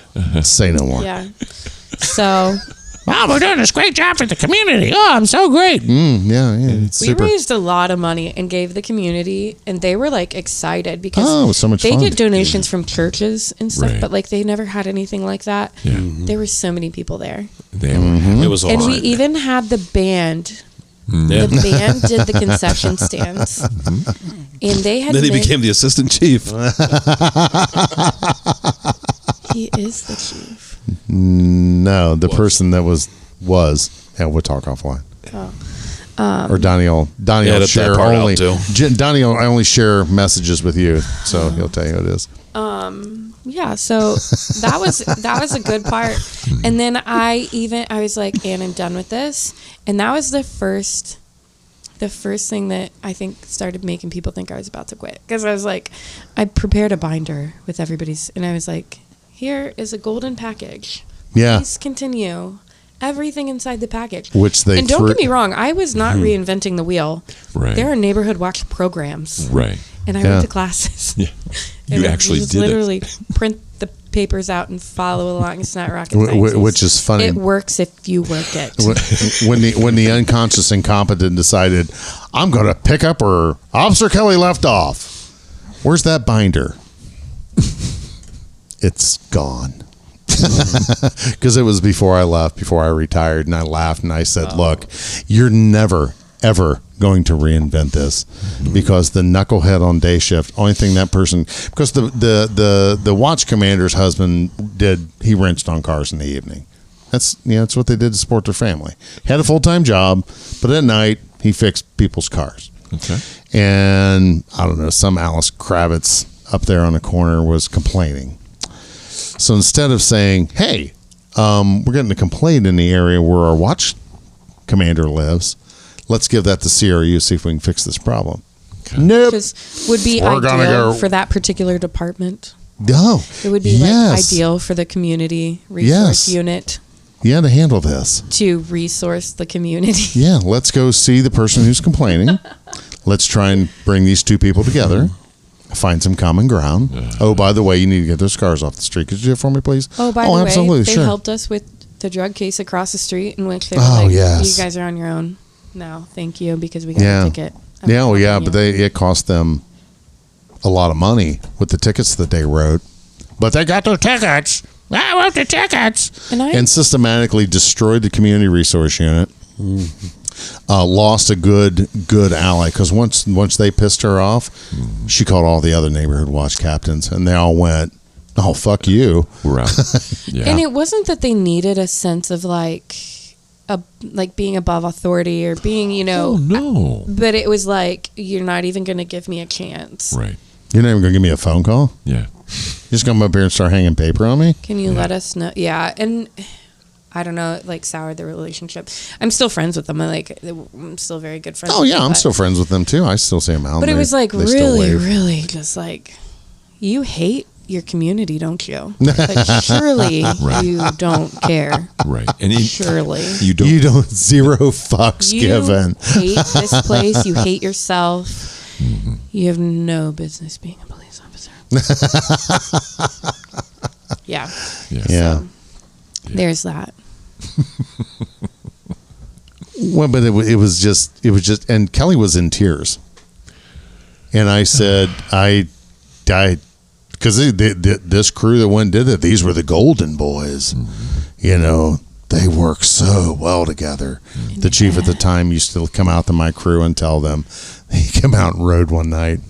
Say no more. Yeah. So Wow, we're doing this great job for the community. Oh, I'm so great. Yeah. It's we super. raised a lot of money and gave the community, and they were like excited because Oh, it was so much they fun. get donations from churches and stuff, Right. but like they never had anything like that. Yeah. There were so many people there, They were. It was and we hard. even had the band. Yeah. The band did the concession stands, and they had. Then he became the assistant chief. He is the chief. No, the person that was. Yeah, we'll talk offline. Or Donnie will Edit that share part out, only. too. Donnie will only share messages with you, so he'll tell you who it is. Yeah, so that was a good part. And then I was like, and I'm done with this. And that was the first thing that I think started making people think I was about to quit. Because I was like, I prepared a binder with everybody's, and I was like, here is a golden package. Yeah. Please continue. Everything inside the package. Which they and don't threw- get me wrong, I was not reinventing the wheel. Right. There are neighborhood watch programs. Right. And I Yeah. went to classes. Yeah. And You I actually just did literally print the papers out and follow along. It's not rocket Wh- science. which is funny. It works if you work it. when the unconscious incompetent decided, I'm going to pick up where Officer Kelly left off. Where's that binder? It's gone. Because it was before I left, before I retired, and I laughed and I said, look, you're never, ever going to reinvent this, because the knucklehead on day shift, only thing that person, because the watch commander's husband he wrenched on cars in the evening. That's what they did to support their family. Had a full-time job, but at night he fixed people's cars. Okay. And I don't know, some Alice Kravitz up there on the corner was complaining. So instead of saying, hey, we're getting a complaint in the area where our watch commander lives, let's give that to CRU, see if we can fix this problem. Okay. Nope. Because would be We're gonna ideal go- for that particular department. No. It would be like ideal for the community resource unit Yeah, to handle this. to resource the community. Yeah, let's go see the person who's complaining. Let's try and bring these two people together. Find some common ground. Oh, by the way, you need to get those cars off the street. Could you do it for me, please? Oh, by the absolutely, way, they sure. helped us with the drug case across the street in which they were Oh, like, yes. you guys are on your own. No, thank you, because we got Yeah. a ticket. Yeah, well, yeah, helping but you. it cost them a lot of money with the tickets that they wrote. But they got their tickets. I want the tickets. And systematically destroyed the community resource unit. Lost a good ally because once they pissed her off, she called all the other neighborhood watch captains, and they all went, "Oh, fuck you, We're out." Yeah. And it wasn't that they needed a sense of like being above authority or being, Oh no. but it was like, you're not even going to give me a chance. Right. You're not even gonna give me a phone call? Yeah. You're just gonna come up here and start hanging paper on me?" Can you let us know? Yeah, and I don't know, it like soured the relationship. I'm still friends with them. I'm still very good friends. Oh with yeah, them, I'm but- still friends with them too. I still see them out. But it and was like they still really, wave. really just like, you hate your community, don't you? Like, surely you don't care. Right. And Surely. you don't. You don't zero fucks You given. hate this place. You hate yourself. You have no business being a police officer. Yeah. Yeah. Yeah. So, there's that. Well, but it was just, and Kelly was in tears. And I said, because this crew that went and did it, these were the Golden Boys. You know, they work so well together. The chief at the time used to come out to my crew and tell them. He came out and rode one night,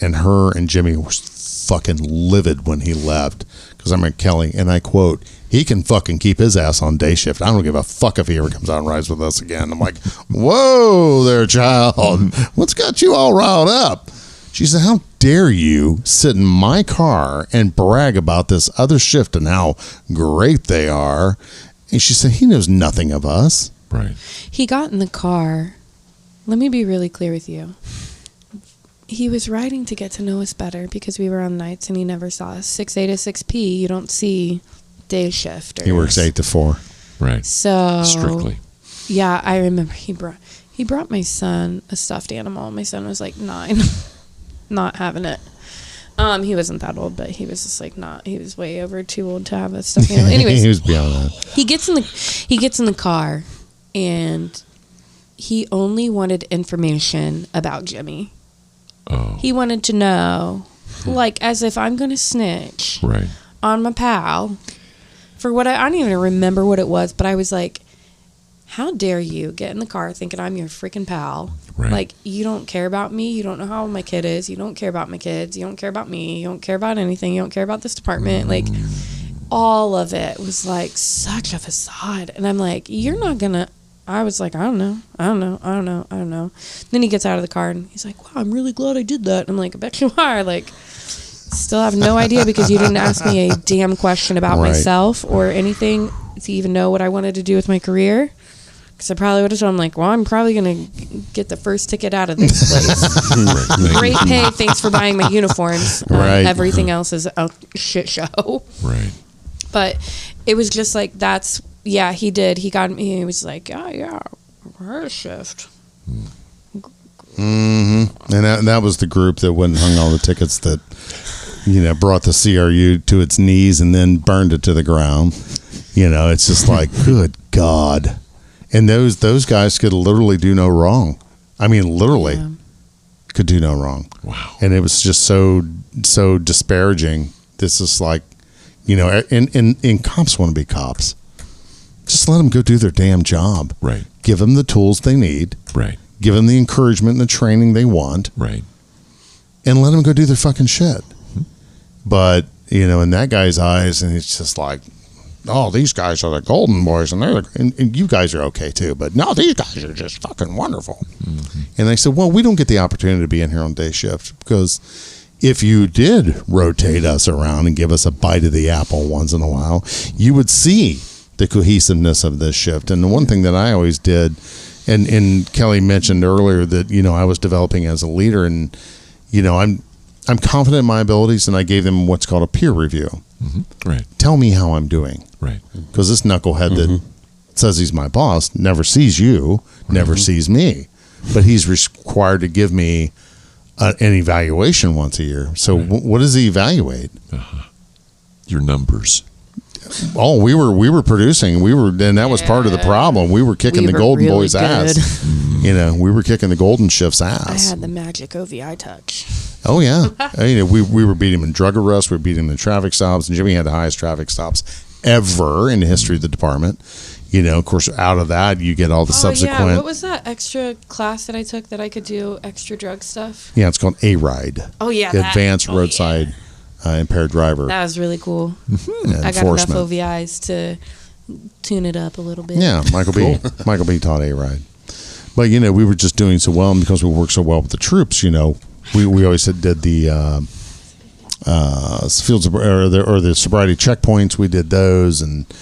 and her and Jimmy were fucking livid when he left. Because I'm at Kelly, and I quote, "He can fucking keep his ass on day shift. I don't give a fuck if he ever comes out and rides with us again." I'm like, "Whoa there, child. What's got you all riled up?" She said, "How dare you sit in my car and brag about this other shift and how great they are?" And she said, "He knows nothing of us." Right. He got in the car. Let me be really clear with you. He was riding to get to know us better because we were on nights and he never saw us. 6A to 6P, you don't see day shifters. He works 8 to 4. Right. So Strictly. yeah, I remember he brought my son a stuffed animal. My son was like 9, not having it. He wasn't that old, but he was just like not. He was way over too old to have a stuffed animal. Anyways, He was beyond that. he gets in the car, and he only wanted information about Jimmy. Oh. He wanted to know, like, as if I'm going to snitch Right. on my pal for what I don't even remember what it was, but I was like, how dare you get in the car thinking I'm your freaking pal? Right. Like, you don't care about me. You don't know how old my kid is. You don't care about my kids. You don't care about me. You don't care about anything. You don't care about this department. Like, all of it was like such a facade. And I'm like, you're not going to. I was like, I don't know. Then he gets out of the car and he's like, wow, I'm really glad I did that. I'm like, I bet you are. Like, still have no idea because you didn't ask me a damn question about Right. myself or anything to even know what I wanted to do with my career. Because I probably would have told him, like, well, I'm probably going to get the first ticket out of this place. Right. Great pay. Thanks for buying my uniforms. Right. Everything else is a shit show. Right. But it was just like, that's, yeah, he did. He got me. He was like, yeah, her shift. And that was the group that went and hung all the tickets that, you know, brought the CRU to its knees and then burned it to the ground. You know, it's just like, good God. And those guys could literally do no wrong. I mean, literally Yeah. could do no wrong. Wow. And it was just so disparaging. This is like, you know, and cops want to be cops. Just let them go do their damn job. Right. Give them the tools they need. Right. Give them the encouragement and the training they want. Right. And let them go do their fucking shit. But, you know, in that guy's eyes, and it's just like, oh, these guys are the Golden Boys, and and you guys are okay too. But no, these guys are just fucking wonderful. And they said, well, we don't get the opportunity to be in here on day shift because if you did rotate us around and give us a bite of the apple once in a while, you would see the cohesiveness of this shift. And the one thing that I always did, and Kelly mentioned earlier that, you know, I was developing as a leader, and, you know, I'm confident in my abilities, and I gave them what's called a peer review. Right. Tell me how I'm doing. Right. Because this knucklehead that says he's my boss never sees you, never sees me. But he's required to give me an evaluation once a year. So what does he evaluate? Your numbers. Oh, we were producing. And that was part of the problem. We were kicking We the were Golden really Boys' ass. We were kicking the Golden Shift's I ass. had the magic OVI touch. Oh yeah, we were beating him in drug arrests. We were beating him in traffic stops. And Jimmy had the highest traffic stops ever in the history of the department. Of course, out of that you get all the subsequent. Yeah. What was that extra class that I took that I could do extra drug stuff? Yeah, it's called A-Ride. Oh yeah, Advanced Roadside Impaired Driver. That was really cool. I got enough OVIs to tune it up a little bit. Yeah, Michael B taught A-Ride. But we were just doing so well, and because we worked so well with the troops, we always did the fields or the sobriety checkpoints. We did those, and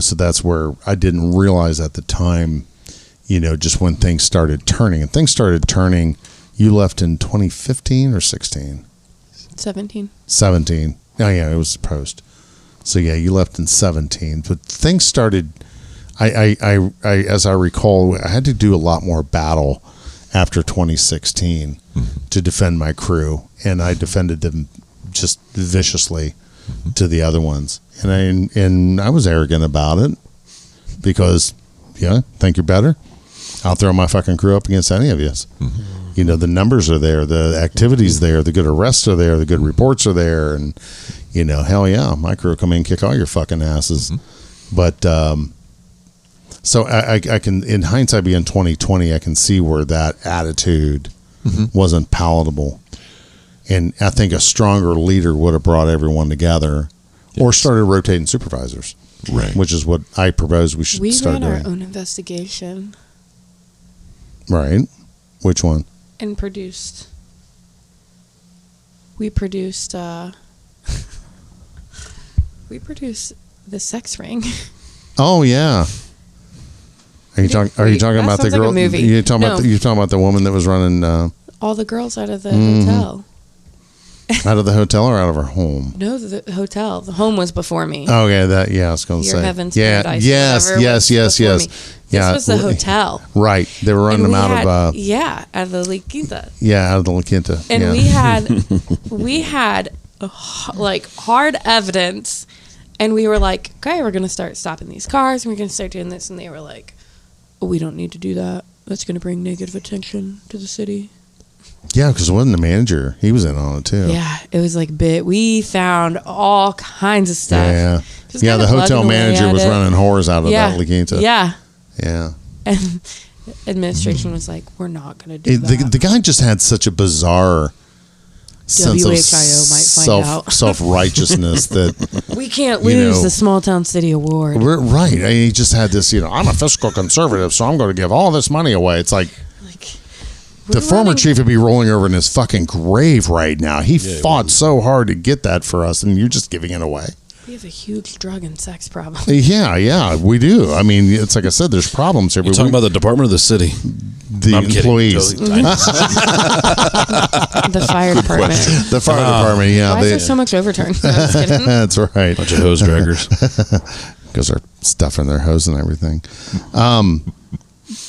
so that's where I didn't realize at the time, just when things started turning. And things started turning. You left in 2015 or 16? 17. 17. Oh yeah, it was post. So yeah, you left in 17. But things started. I as I recall, I had to do a lot more battle after 2016 to defend my crew, and I defended them just viciously to the other ones, and I was arrogant about it because think you're better. I'll throw my fucking crew up against any of you. The numbers are there, the activities there, the good arrests are there, the good reports are there, and hell yeah, my crew will come in and kick all your fucking asses. But so I can, in hindsight, being 2020, I can see where that attitude wasn't palatable. And I think a stronger leader would have brought everyone together or started rotating supervisors. Right. Which is what I propose we should start doing. We ran our own investigation. Right. Which one? And produced. We produced we produced the sex ring. Oh yeah. Are you talking about the girl? Like a movie. You're talking about the woman that was running all the girls out of the hotel. Out of the hotel or out of her home? No, the hotel. The home was before me. Oh yeah, I was going to say. Your Heaven's Paradise. Yes. Yeah, this was the hotel. Right, they were running them out of out of the La Quinta. Yeah, out of the La Quinta. And we had like hard evidence, and we were like, okay, we're going to start stopping these cars, and we're going to start doing this, and they were like, oh, we don't need to do that. That's going to bring negative attention to the city. Yeah, because it wasn't the manager. He was in on it, too. Yeah, it was like we found all kinds of stuff. Yeah, the hotel manager was running whores out of that La Quinta. Yeah. Yeah. And administration was like, we're not going to do that. The guy just had such a bizarre sense of self-righteousness that we can't lose the small town city award. Right. He just had this, I'm a fiscal conservative, so I'm going to give all this money away. It's like the former chief would be rolling over in his fucking grave right now. He fought so hard to get that for us, and you're just giving it away. We have a huge drug and sex problem. Yeah, we do. I mean, it's like I said, there's problems here. You're talking about the department or the city? The employees. The fire department. The fire department, yeah. Why is there so much overturn? No, I'm just kidding. That's right. Bunch of hose draggers. Because they're stuffing their hose and everything.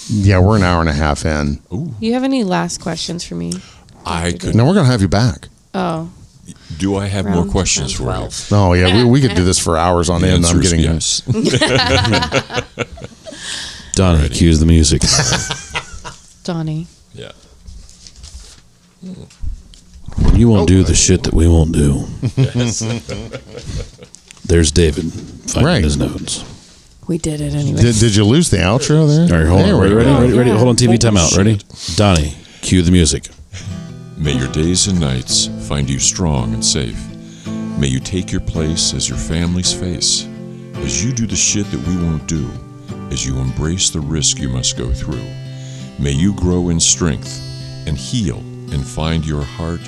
Yeah, we're an hour and a half in. Do you have any last questions for me? No, we're going to have you back. Oh. Do I have more questions for you? Oh, yeah. We could do this for hours on end. I'm getting yes. Donnie, cues the music. Donnie. Yeah. You won't do the shit that we won't do. Yes. There's David finding his notes. We did it anyway. Did you lose the outro there? All right, hold on. Ready? Hold on, TV timeout. Ready? Donnie, cue the music. May your days and nights find you strong and safe. May you take your place as your family's face. As you do the shit that we won't do. As you embrace the risk you must go through. May you grow in strength and heal and find your heart,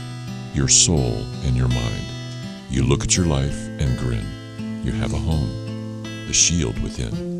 your soul, and your mind. You look at your life and grin. You have a home, the shield within.